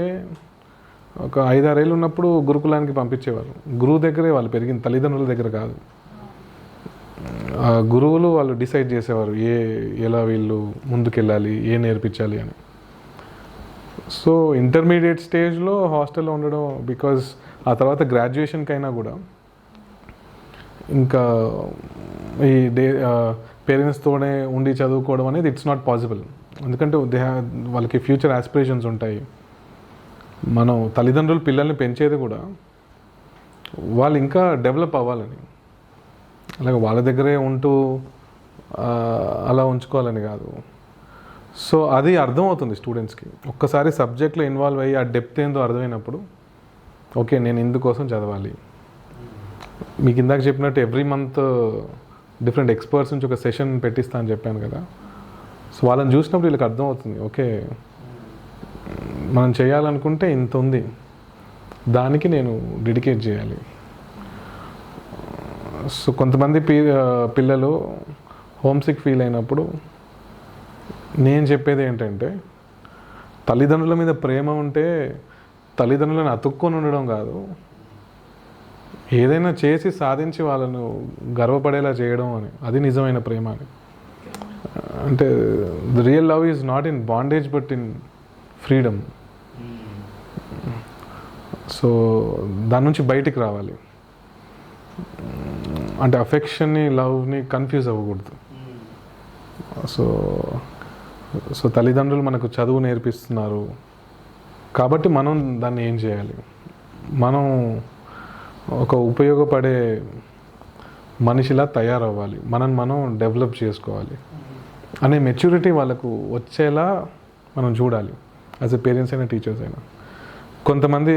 ఒక 5-6 ఏళ్ళు ఉన్నప్పుడు గురుకులానికి పంపించేవారు. గురువు దగ్గరే వాళ్ళు పెరిగిన, తల్లిదండ్రుల దగ్గర కాదు. గురువులు వాళ్ళు డిసైడ్ చేసేవారు ఎలా వీళ్ళు ముందుకెళ్ళాలి, నేర్పించాలి అని. సో ఇంటర్మీడియట్ స్టేజ్లో హాస్టల్లో ఉండడం, బికాజ్ ఆ తర్వాత గ్రాడ్యుయేషన్కైనా కూడా ఇంకా ఈ పేరెంట్స్తోనే ఉండి చదువుకోవడం అనేది ఇట్స్ నాట్ పాసిబుల్. ఎందుకంటే వాళ్ళకి ఫ్యూచర్ ఆస్పిరేషన్స్ ఉంటాయి. మనం తల్లిదండ్రులు పిల్లల్ని పెంచేది కూడా వాళ్ళు ఇంకా డెవలప్ అవ్వాలని, అలాగే వాళ్ళ దగ్గరే ఉంటూ అలా ఉంచుకోవాలని కాదు. సో అది అర్థమవుతుంది స్టూడెంట్స్కి. ఒక్కసారి సబ్జెక్ట్లో ఇన్వాల్వ్ అయ్యి ఆ డెప్త్ ఏందో అర్థమైనప్పుడు, ఓకే నేను ఇందుకోసం చదవాలి. మీకు ఇందాక చెప్పినట్టు ఎవ్రీ మంత్ డిఫరెంట్ ఎక్స్పర్ట్స్ నుంచి ఒక సెషన్ పెట్టిస్తా అని చెప్పాను కదా. సో వాళ్ళని చూసినప్పుడు వీళ్ళకి అర్థమవుతుంది, ఓకే మనం చేయాలనుకుంటే ఇంత ఉంది, దానికి నేను డెడికేట్ చేయాలి. సో కొంతమంది పిల్లలు హోమ్ సిక్ ఫీల్ అయినప్పుడు నేను చెప్పేది ఏంటంటే, తల్లిదండ్రుల మీద ప్రేమ ఉంటే తల్లిదండ్రులను అతుక్కొని ఉండడం కాదు, ఏదైనా చేసి సాధించి వాళ్ళను గర్వపడేలా చేయడం అని, అది నిజమైన ప్రేమ అని. అంటే the real love is not in bondage but in freedom. So దాని నుంచి బయటికి రావాలి. అంటే అఫెక్షన్ని, లవ్ని కన్ఫ్యూజ్ అవ్వకూడదు. సో తల్లిదండ్రులు మనకు చదువు నేర్పిస్తున్నారు కాబట్టి మనం దాన్ని ఏం చేయాలి, మనం ఒక ఉపయోగపడే మనిషిలా తయారవ్వాలి, మనం డెవలప్ చేసుకోవాలి అనే మెచ్యూరిటీ వాళ్ళకు వచ్చేలా మనం చూడాలి, యాజ్ ఎ పేరెంట్స్ అయినా టీచర్స్ అయినా. కొంతమంది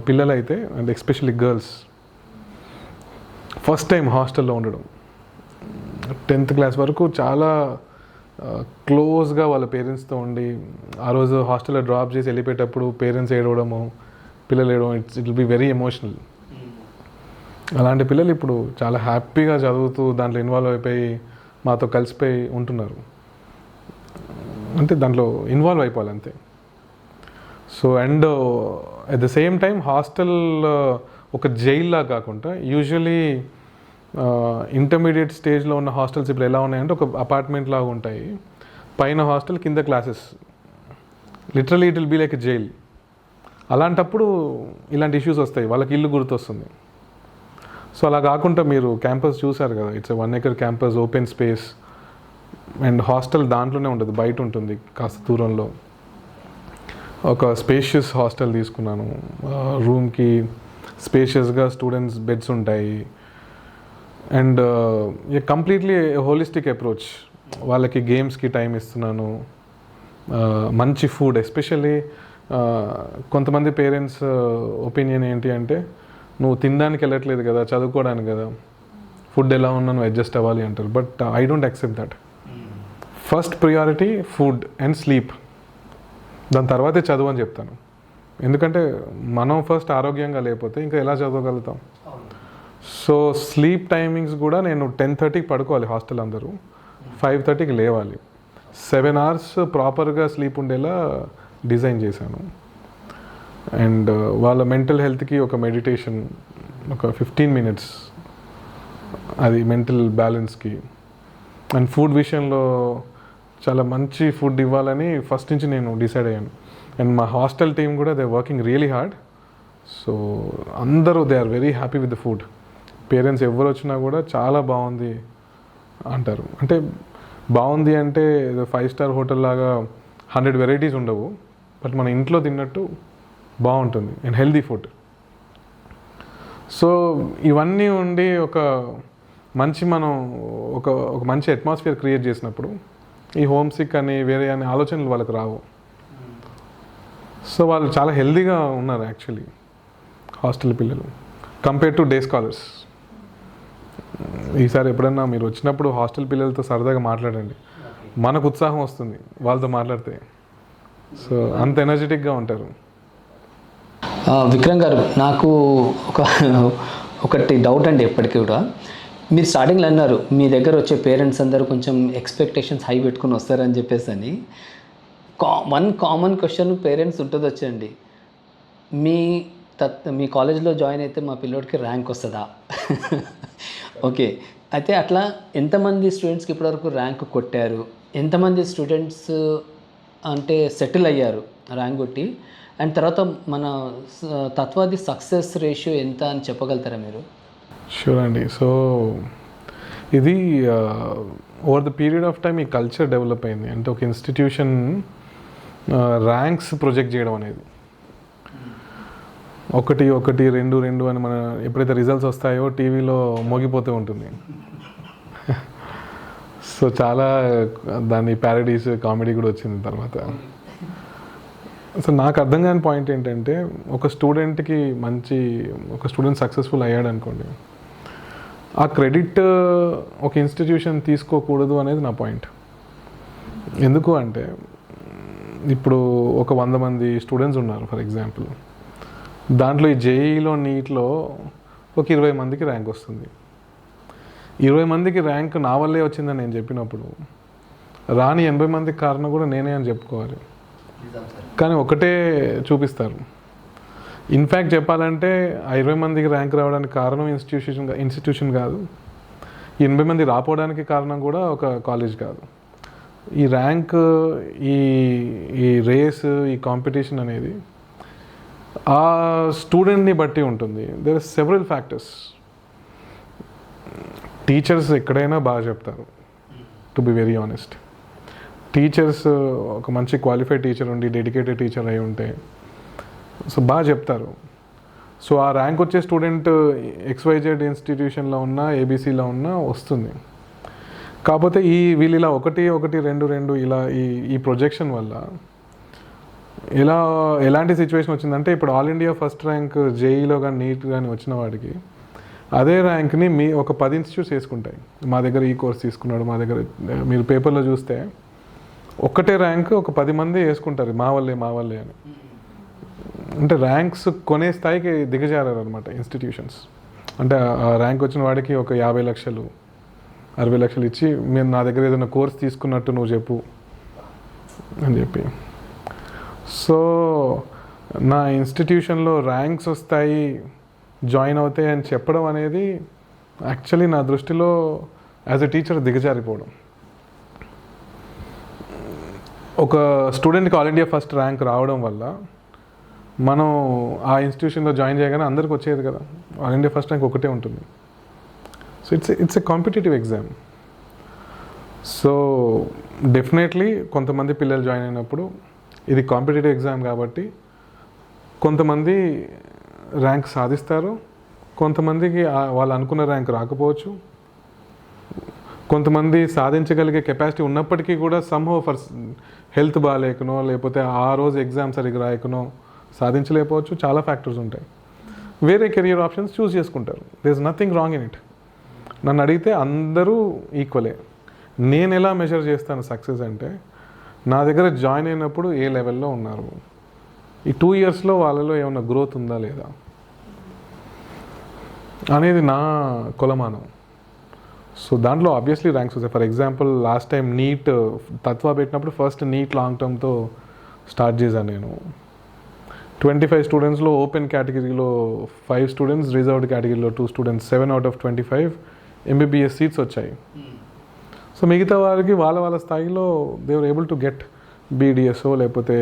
పిల్లలు అయితే, అంటే ఎస్పెషల్లీ గర్ల్స్, ఫస్ట్ టైం హాస్టల్లో ఉండడం, 10th క్లాస్ వరకు చాలా క్లోజ్గా వాళ్ళ పేరెంట్స్తో ఉండి, ఆ రోజు హాస్టల్లో డ్రాప్ చేసి వెళ్ళిపోయేటప్పుడు పేరెంట్స్ ఏడవడము, పిల్లలు ఏడవడం, it will be very emotional. అలాంటి పిల్లలు ఇప్పుడు చాలా హ్యాపీగా చదువుతూ దాంట్లో ఇన్వాల్వ్ అయిపోయి మాతో కలిసిపోయి ఉంటున్నారు. అంటే దాంట్లో ఇన్వాల్వ్ అయిపోవాలి అంతే. So and at the same time hostel ఒక జైల్లా కాకుండా, యూజువలీ ఇంటర్మీడియట్ స్టేజ్లో ఉన్న హాస్టల్స్ ఇప్పుడు ఎలా ఉన్నాయంటే ఒక అపార్ట్మెంట్ లాగా ఉంటాయి, పైన హాస్టల్, కింద classes, literally it will be like a jail. అలాంటప్పుడు ఇలాంటి ఇష్యూస్ వస్తాయి, వాళ్ళకి ఇల్లు గుర్తొస్తుంది. సో అలా కాకుండా మీరు క్యాంపస్ చూసారు కదా, it's 1 acre campus, open space, and hostel దాంట్లోనే ఉంటుంది, బయట ఉంటుంది కాస్త దూరంలో. ఒక స్పేషియస్ హాస్టల్ తీసుకున్నాను, రూమ్కి స్పేషియస్గా స్టూడెంట్స్ బెడ్స్ ఉంటాయి, అండ్ కంప్లీట్లీ హోలిస్టిక్ అప్రోచ్. వాళ్ళకి గేమ్స్కి టైం ఇస్తున్నాను, మంచి ఫుడ్. ఎస్పెషల్లీ కొంతమంది పేరెంట్స్ ఒపీనియన్ ఏంటి అంటే, నువ్వు తినడానికి వెళ్ళట్లేదు కదా, చదువుకోవడానికి కదా, ఫుడ్ ఎలా ఉన్నా నువ్వు అడ్జస్ట్ అవ్వాలి అంటారు. But I don't accept that. First priority food and sleep, దాని తర్వాతే చదువు అని చెప్తాను. ఎందుకంటే మనం ఫస్ట్ ఆరోగ్యంగా లేకపోతే ఇంకా ఎలా చదవగలుగుతాం. సో స్లీప్ టైమింగ్స్ కూడా నేను 10:30కి పడుకోవాలి, హాస్టల్ అందరూ 5:30కి లేవాలి, 7 hours ప్రాపర్గా స్లీప్ ఉండేలా డిజైన్ చేశాను. అండ్ వాళ్ళ మెంటల్ హెల్త్కి ఒక మెడిటేషన్, ఒక 15 minutes, అది మెంటల్ బ్యాలెన్స్కి. అండ్ ఫుడ్ విషయంలో చాలా మంచి ఫుడ్ ఇవ్వాలని ఫస్ట్ నుంచి నేను డిసైడ్ అయ్యాను. అండ్ మా హాస్టల్ టీం కూడా they working really hard so అందరూ they are very happy with the food. Parents ఎవరు వచ్చినా కూడా చాలా బాగుంది అంటారు. అంటే బాగుంది అంటే 5-స్టార్ హోటల్ లాగా 100 వెరైటీస్ ఉండవు, బట్ మన ఇంట్లో తిన్నట్టు బాగుంటుంది అండ్ హెల్దీ ఫుడ్. సో ఇవన్నీ ఉండి మనం ఒక మంచి అట్మాస్ఫియర్ క్రియేట్ చేసినప్పుడు ఈ హోమ్ సిక్ అని వేరే అనే ఆలోచనలు వాళ్ళకి రావు. సో వాళ్ళు చాలా హెల్దీగా ఉన్నారు యాక్చువల్లీ హాస్టల్ పిల్లలు కంపేర్ టు డే స్కాలర్స్. ఈసారి ఎప్పుడన్నా మీరు వచ్చినప్పుడు హాస్టల్ పిల్లలతో సరదాగా మాట్లాడండి, మనకు ఉత్సాహం వస్తుంది వాళ్ళతో మాట్లాడితే. సో అంత ఎనర్జెటిక్గా ఉంటారు. విక్రమ్ గారు, నాకు ఒకటి డౌట్ అండి. ఎప్పటికీ కూడా మీరు స్టార్టింగ్లో అన్నారు మీ దగ్గర వచ్చే పేరెంట్స్ అందరూ కొంచెం ఎక్స్పెక్టేషన్స్ హై పెట్టుకుని వస్తారని చెప్పేసి అని. వన్ కామన్ క్వశ్చన్ పేరెంట్స్ ఉంటుంది వచ్చండి, మీ కాలేజ్లో జాయిన్ అయితే మా పిల్లోడికి ర్యాంక్ వస్తుందా? ఓకే, అయితే అట్లా ఎంతమంది స్టూడెంట్స్కి ఇప్పటివరకు ర్యాంక్ కొట్టారు, ఎంతమంది స్టూడెంట్స్ అంటే సెటిల్ అయ్యారు ర్యాంక్ కొట్టి, అండ్ తర్వాత మన తత్వాది సక్సెస్ రేషియో ఎంత అని చెప్పగలుగుతారా మీరు? షూర్ అండి. సో ఇది over the period of time ఈ కల్చర్ డెవలప్ అయింది. అంటే ఒక ఇన్స్టిట్యూషన్ ర్యాంక్స్ ప్రొజెక్ట్ చేయడం అనేది 1, 1, 2, 2 అని మన ఎప్పుడైతే రిజల్ట్స్ వస్తాయో టీవీలో మోగిపోతూ ఉంటుంది. సో చాలా దాని ప్యారడీస్ కామెడీ కూడా వచ్చింది తర్వాత. సో నాకు అర్థం కాని పాయింట్ ఏంటంటే ఒక స్టూడెంట్ సక్సెస్ఫుల్ అయ్యాడు అనుకోండి, ఆ క్రెడిట్ ఒక ఇన్స్టిట్యూషన్ తీసుకోకూడదు అనేది నా పాయింట్. ఎందుకు అంటే ఇప్పుడు ఒక 100 మంది స్టూడెంట్స్ ఉన్నారు ఫర్ ఎగ్జాంపుల్, దాంట్లో ఈ జేఈలో నీట్లో ఒక 20 మందికి ర్యాంక్ వస్తుంది. 20 మందికి ర్యాంక్ నా వల్లే వచ్చిందని నేను చెప్పినప్పుడు రాని 80 మందికి కారణం కూడా నేనే అని చెప్పుకోవాలి. కానీ ఒకటే చూపిస్తారు. ఇన్ఫ్యాక్ట్ చెప్పాలంటే ఆ 20 మందికి ర్యాంక్ రావడానికి కారణం ఇన్స్టిట్యూషన్ కాదు, 80 మంది రాపోవడానికి కారణం కూడా ఒక కాలేజ్ కాదు. ఈ ర్యాంక్, ఈ రేస్, ఈ కాంపిటీషన్ అనేది ఆ స్టూడెంట్ని బట్టి ఉంటుంది. There are several factors. Teachers ఎక్కడైనా బాగా చెప్తారు, to be very honest. Teachers ఒక మంచి క్వాలిఫైడ్ టీచర్ ఉండి డెడికేటెడ్ టీచర్ అయి ఉంటే సో బాగా చెప్తారు. సో ఆ ర్యాంక్ వచ్చే స్టూడెంట్ XYZ ఇన్స్టిట్యూషన్లో ఉన్నా ఏబీసీలో ఉన్నా వస్తుంది. కాకపోతే వీళ్ళు ఇలా 1, 1, 2, 2 ఇలా ఈ ప్రొజెక్షన్ వల్ల ఎలాంటి సిచ్యువేషన్ వచ్చిందంటే ఇప్పుడు ఆల్ ఇండియా ఫస్ట్ ర్యాంక్ జేఈలో కానీ నీట్ కానీ వచ్చిన వాడికి అదే ర్యాంక్ని ఒక 10 ఇన్స్టిట్యూట్స్ వేసుకుంటాయి. మా దగ్గర ఈ కోర్స్ తీసుకున్నాడు, మా దగ్గర మీరు పేపర్లో చూస్తే ఒక్కటే ర్యాంక్ ఒక 10 మంది వేసుకుంటారు మా వల్లే అని. అంటే ర్యాంక్స్ కొనే స్థాయికి దిగజారారు అనమాట ఇన్స్టిట్యూషన్స్. అంటే ఆ ర్యాంక్ వచ్చిన వాడికి ఒక 50 లక్షలు 60 లక్షలు ఇచ్చి మేము నా దగ్గర ఏదైనా కోర్స్ తీసుకున్నట్టు నువ్వు చెప్పు అని చెప్పి. సో నా ఇన్స్టిట్యూషన్లో ర్యాంక్స్ వస్తాయి, జాయిన్ అవుతాయి అని చెప్పడం అనేది యాక్చువల్లీ నా దృష్టిలో యాజ్ ఎ టీచర్ దిగజారిపోవడం. ఒక స్టూడెంట్కి ఆల్ ఇండియా ఫస్ట్ ర్యాంక్ రావడం వల్ల మనం ఆ ఇన్స్టిట్యూషన్లో జాయిన్ చేయగానే అందరికి వచ్చేది కదా, ఆల్ ఇండియా ఫస్ట్ ర్యాంక్ ఒకటే ఉంటుంది. So it's a competitive exam. So definitely కొంతమంది పిల్లలు జాయిన్ అయినప్పుడు ఇది కాంపిటేటివ్ ఎగ్జామ్ కాబట్టి కొంతమంది ర్యాంక్ సాధిస్తారు, కొంతమందికి వాళ్ళు అనుకున్న ర్యాంక్ రాకపోవచ్చు, కొంతమంది సాధించగలిగే కెపాసిటీ ఉన్నప్పటికీ కూడా సమ్హౌ ఫర్ హెల్త్ బాగాలేకనో లేకపోతే ఆ రోజు ఎగ్జామ్ సరిగ్గా రాయకనో సాధించలేకపోవచ్చు. చాలా ఫ్యాక్టర్స్ ఉంటాయి. వేరే కెరియర్ ఆప్షన్స్ చూస్ చేసుకుంటారు. There is nothing wrong in it. నన్ను అడిగితే అందరూ ఈక్వలే. నేను ఎలా మెజర్ చేస్తాను సక్సెస్ అంటే నా దగ్గర జాయిన్ అయినప్పుడు ఏ లెవెల్లో ఉన్నారు, ఈ 2 ఇయర్స్లో వాళ్ళలో ఏమైనా గ్రోత్ ఉందా లేదా అనేది నా కొలమానం. సో దాంట్లో ఆబ్వియస్లీ ర్యాంక్స్ వస్తాయి. For example last time NEET Tattva పెట్టినప్పుడు ఫస్ట్ నీట్ లాంగ్ టర్మ్తో స్టార్ట్ చేశాను నేను. 25 స్టూడెంట్స్లో ఓపెన్ కేటగిరీలో 5 స్టూడెంట్స్, రిజర్వ్డ్ కేటగిరీలో 2 students, 7 out of 25 MBBS seats వచ్చాయి. సో మిగతా వారికి వాళ్ళ స్థాయిలో they were able to get BDSO లేకపోతే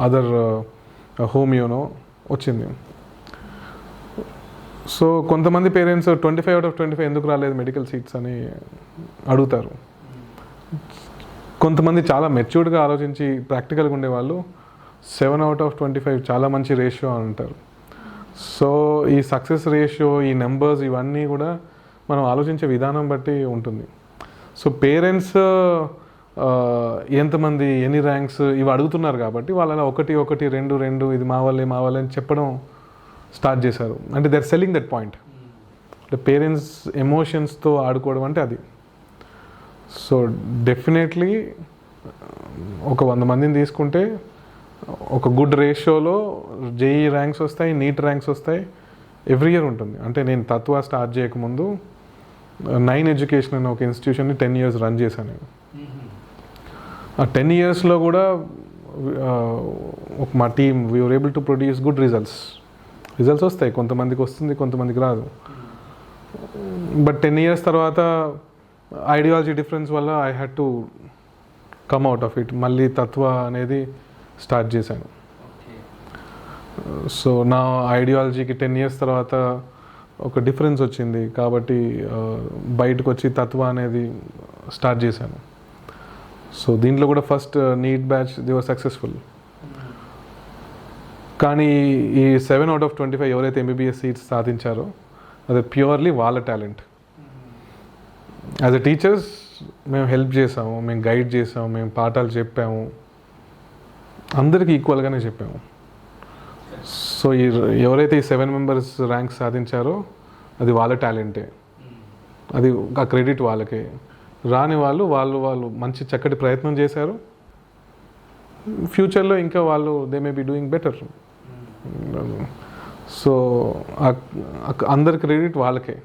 అదర్ హోమియోనో వచ్చింది. సో కొంతమంది పేరెంట్స్ 25 out of 25 ఎందుకు రాలేదు మెడికల్ సీట్స్ అని అడుగుతారు. కొంతమంది చాలా మెచ్యూర్డ్గా ఆలోచించి ప్రాక్టికల్గా ఉండేవాళ్ళు 7 out of 25 చాలా మంచి రేషియో అని అంటారు. సో ఈ సక్సెస్ రేషియో, ఈ నెంబర్స్, ఇవన్నీ కూడా మనం ఆలోచించే విధానం బట్టి ఉంటుంది. సో పేరెంట్స్ ఎంతమంది, ఎన్ని ర్యాంక్స్ ఇవి అడుగుతున్నారు కాబట్టి వాళ్ళు అలా 1 1 2 ఇది మా వాళ్ళే అని చెప్పడం స్టార్ట్ చేశారు. అంటే they are selling that point. అంటే పేరెంట్స్ ఎమోషన్స్తో ఆడుకోవడం అంటే అది. సో డెఫినెట్లీ ఒక 100 మందిని తీసుకుంటే ఒక గుడ్ రేషియోలో జేఈ ర్యాంక్స్ వస్తాయి, నీట్ ర్యాంక్స్ వస్తాయి, ఎవ్రీ ఇయర్ ఉంటుంది. అంటే నేను తత్వ స్టార్ట్ చేయకముందు 9 ఎడ్యుకేషన్ అనే ఒక ఇన్స్టిట్యూషన్ని 10 years రన్ చేశాను నేను. ఆ 10 yearsలో కూడా మా team we're able to produce good results వస్తాయి. కొంతమందికి వస్తుంది, కొంతమందికి రాదు. బట్ 10 years తర్వాత ఐడియాలజీ డిఫరెన్స్ వల్ల I had to come out of it. మళ్ళీ తత్వ అనేది స్టార్ట్ చేశాను. సో నా ఐడియాలజీకి 10 years తర్వాత ఒక డిఫరెన్స్ వచ్చింది కాబట్టి బయటకు వచ్చి తత్వ అనేది స్టార్ట్ చేశాను. సో దీంట్లో కూడా first NEET batch they were successful. కానీ ఈ 7 out of 25 ఎవరైతే ఎంబీబీఎస్ సీట్స్ సాధించారో అది ప్యూర్లీ వాళ్ళ టాలెంట్. యాజ్ ఎ టీచర్స్ మేము హెల్ప్ చేసాము, మేము గైడ్ చేసాము, మేము పాఠాలు చెప్పాము, అందరికీ ఈక్వల్గానే చెప్పాము. సో ఎవరైతే ఈ 7 members ర్యాంక్స్ సాధించారో అది వాళ్ళ టాలెంటే, అది ఆ క్రెడిట్ వాళ్ళకే. రాని వాళ్ళు మంచి చక్కటి ప్రయత్నం చేశారు. ఫ్యూచర్లో ఇంకా వాళ్ళు they may be doing better. So అందరి క్రెడిట్ వాళ్ళకే.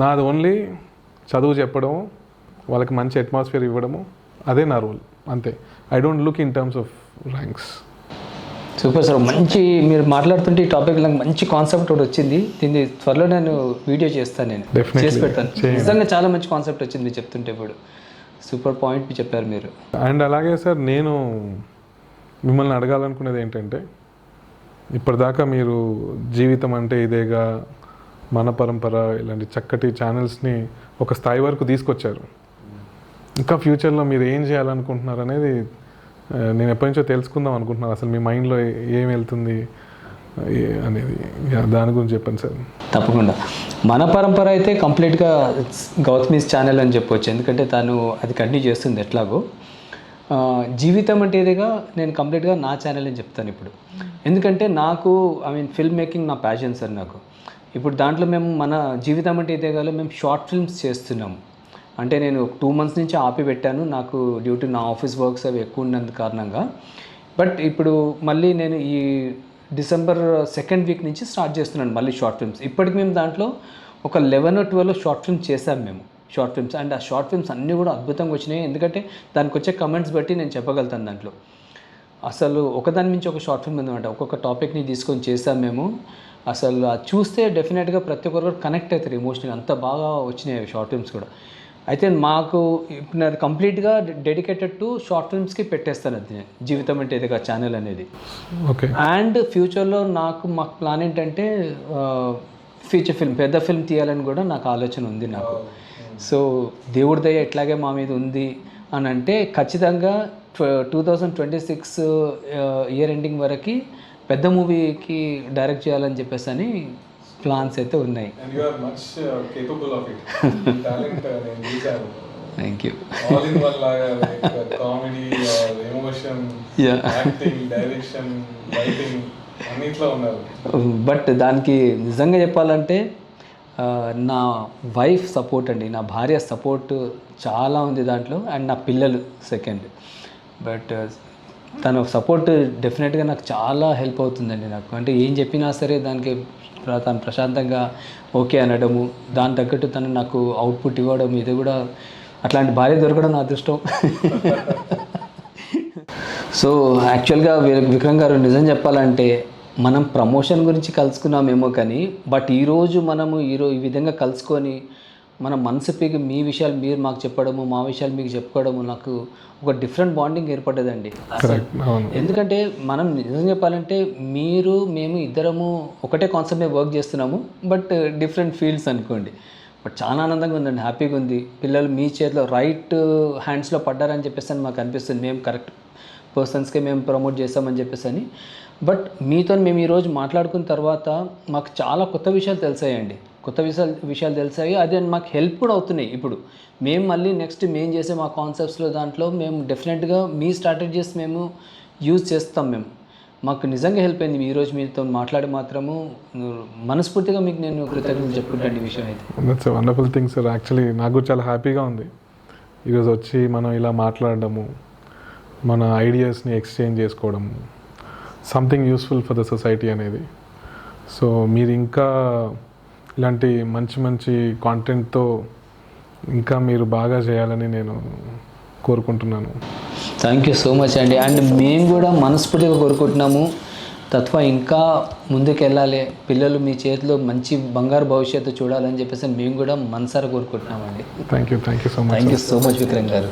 నాది ఓన్లీ చదువు చెప్పడము, వాళ్ళకి మంచి అట్మాస్ఫియర్ ఇవ్వడము, అదే నా రోల్, అంతే. I don't look in terms off ranks. Super sir. మంచి మీరు మాట్లాడుతుంటే ఈ టాపిక్ నాకు మంచి కాన్సెప్ట్ ఒకటి వచ్చింది. దీన్ని త్వరలో నేను వీడియో చేస్తాను, నేను చేసి పెడతాను. నిజంగా చాలా మంచి కాన్సెప్ట్ వచ్చింది మీరు చెప్తుంటే. ఇప్పుడు సూపర్ పాయింట్ చెప్పారు మీరు. అండ్ అలాగే సార్, నేను మిమ్మల్ని అడగాలనుకునేది ఏంటంటే, ఇప్పటిదాకా మీరు జీవితం అంటే ఇదేగా, మన పరంపర ఇలాంటి చక్కటి ఛానల్స్ని ఒక స్థాయి వరకు తీసుకొచ్చారు. ఇంకా ఫ్యూచర్లో మీరు ఏం చేయాలనుకుంటున్నారు అనేది నేను ఎప్పటి నుంచో తెలుసుకుందాం అనుకుంటున్నాను. అసలు మీ మైండ్లో ఏం వెళ్తుంది అనేది, దాని గురించి చెప్పండి సార్. తప్పకుండా. మన పరంపర అయితే కంప్లీట్గా గౌతమీస్ ఛానల్ అని చెప్పవచ్చు, ఎందుకంటే తను అది కంటిన్యూ చేస్తుంది ఎట్లాగో. జీవితం అంటే ఇదిగా నేను కంప్లీట్గా నా ఛానల్ అని చెప్తాను ఇప్పుడు. ఎందుకంటే నాకు ఫిల్మ్ మేకింగ్ నా ప్యాషన్ సార్ నాకు. ఇప్పుడు దాంట్లో మేము మన జీవితం అంటే ఇదేగాలో మేము షార్ట్ ఫిల్మ్స్ చేస్తున్నాము. అంటే నేను 2 months నుంచి ఆపి పెట్టాను, నాకు డ్యూ టు నా ఆఫీస్ వర్క్స్ అవి ఎక్కువ ఉన్నందు కారణంగా. బట్ ఇప్పుడు మళ్ళీ నేను ఈ December 2nd week నుంచి స్టార్ట్ చేస్తున్నాను మళ్ళీ షార్ట్ ఫిల్మ్స్. ఇప్పటికి మేము దాంట్లో ఒక 11 or 12 షార్ట్ ఫిల్మ్స్ చేశాము మేము, షార్ట్ ఫిల్మ్స్. అండ్ ఆ షార్ట్ ఫిల్మ్స్ అన్నీ కూడా అద్భుతంగా వచ్చినాయి. ఎందుకంటే దానికి వచ్చే కమెంట్స్ బట్టి నేను చెప్పగలుగుతాను. దాంట్లో అసలు ఒకదాని నుంచి ఒక షార్ట్ ఫిల్మ్ ఉందన్నమాట. ఒక్కొక్క టాపిక్ని తీసుకొని చేసాం మేము. అసలు అది చూస్తే డెఫినెట్గా ప్రతి ఒక్కరు కనెక్ట్ అవుతారు ఎమోషనల్గా. అంత బాగా వచ్చినాయి షార్ట్ ఫిల్మ్స్ కూడా. అయితే మాకు ఇప్పుడు కంప్లీట్గా డెడికేటెడ్ టు షార్ట్ ఫిల్మ్స్కి పెట్టేస్తాను అది, జీవితం అంటే ఇదిగా ఛానల్ అనేది. ఓకే. అండ్ ఫ్యూచర్లో మాకు ప్లాన్ ఏంటంటే ఫీచర్ ఫిల్మ్, పెద్ద ఫిల్మ్ తీయాలని కూడా నాకు ఆలోచన ఉంది నాకు. సో దేవుడి దయ ఎట్లాగే మా మీద ఉంది అని అంటే ఖచ్చితంగా 2026 ఇయర్ ఎండింగ్ వరకు పెద్ద మూవీకి డైరెక్ట్ చేయాలని చెప్పేసి అని ప్లాన్స్ అయితే ఉన్నాయి. Thank you. బట్ దానికి నిజంగా చెప్పాలంటే నా వైఫ్ సపోర్ట్ అండి, నా భార్య సపోర్ట్ చాలా ఉంది దాంట్లో. అండ్ నా పిల్లలు సెకండ్. బట్ తన సపోర్ట్ డెఫినెట్గా నాకు చాలా హెల్ప్ అవుతుందండి నాకు. అంటే ఏం చెప్పినా సరే దానికి తను ప్రశాంతంగా ఓకే అనడము, దాని తగ్గట్టు తను నాకు అవుట్పుట్ ఇవ్వడం, ఇది కూడా అట్లాంటి భార్య దొరకడం నా అదృష్టం. సో యాక్చువల్గా విక్రమ్ గారు నిజం చెప్పాలంటే మనం ప్రమోషన్ గురించి కలుసుకున్నామేమో కానీ, బట్ ఈరోజు మనము ఈ విధంగా కలుసుకొని మన మనసుకి మీ విషయాలు మీరు మాకు చెప్పడము, మా విషయాలు మీకు చెప్పుకోవడము, నాకు ఒక డిఫరెంట్ బాండింగ్ ఏర్పడ్డదండి అసలు. కరెక్ట్, అవును. ఎందుకంటే మనం నిజం చెప్పాలంటే మీరు మేము ఇద్దరము ఒకటే కాన్సెప్ట్ మీద వర్క్ చేస్తున్నాము, బట్ డిఫరెంట్ ఫీల్డ్స్ అనుకోండి. బట్ చాలా ఆనందంగా ఉందండి, హ్యాపీగా ఉంది. పిల్లలు మీ చేతిలో రైట్ హ్యాండ్స్లో పడ్డారని చెప్పేసి అని మాకు అనిపిస్తుంది. మేము కరెక్ట్ పర్సన్స్కే మేము ప్రమోట్ చేస్తామని చెప్పేసి అని. బట్ మీతో మేము ఈరోజు మాట్లాడుకున్న తర్వాత మాకు చాలా కొత్త విషయాలు తెలిసాయండి, కొత్త విషయాలు తెలిసాయి. అది మాకు హెల్ప్ కూడా అవుతున్నాయి. ఇప్పుడు మేము మళ్ళీ నెక్స్ట్ మేము చేసే మా కాన్సెప్ట్స్లో దాంట్లో మేము డెఫినెట్గా మీ స్ట్రాటజీస్ మేము యూజ్ చేస్తాం. మేము మాకు నిజంగా హెల్ప్ అయింది ఈరోజు మీతో మాట్లాడి మాత్రము. మనస్ఫూర్తిగా మీకు నేను కృతజ్ఞతలు చెప్పుకుంటాను ఈ విషయం అయితే. That's a wonderful thing sir. Actually నాకు కూడా చాలా హ్యాపీగా ఉంది ఈరోజు వచ్చి మనం ఇలా మాట్లాడడము, మన ఐడియాస్ని ఎక్స్చేంజ్ చేసుకోవడము, something useful for the society అనేది. సో మీరు ఇంకా ఇలాంటి మంచి మంచి కాంటెంట్తో ఇంకా మీరు బాగా చేయాలని నేను కోరుకుంటున్నాను. థ్యాంక్ యూ సో మచ్ అండి. అండ్ మేము కూడా మనస్ఫూర్తిగా కోరుకుంటున్నాము తత్వ ఇంకా ముందుకు వెళ్ళాలి, పిల్లలు మీ చేతిలో మంచి బంగారు భవిష్యత్తు చూడాలని చెప్పేసి మేము కూడా మనసారా కోరుకుంటున్నామండి. Thank you so much. Thank you so much Vikram గారు.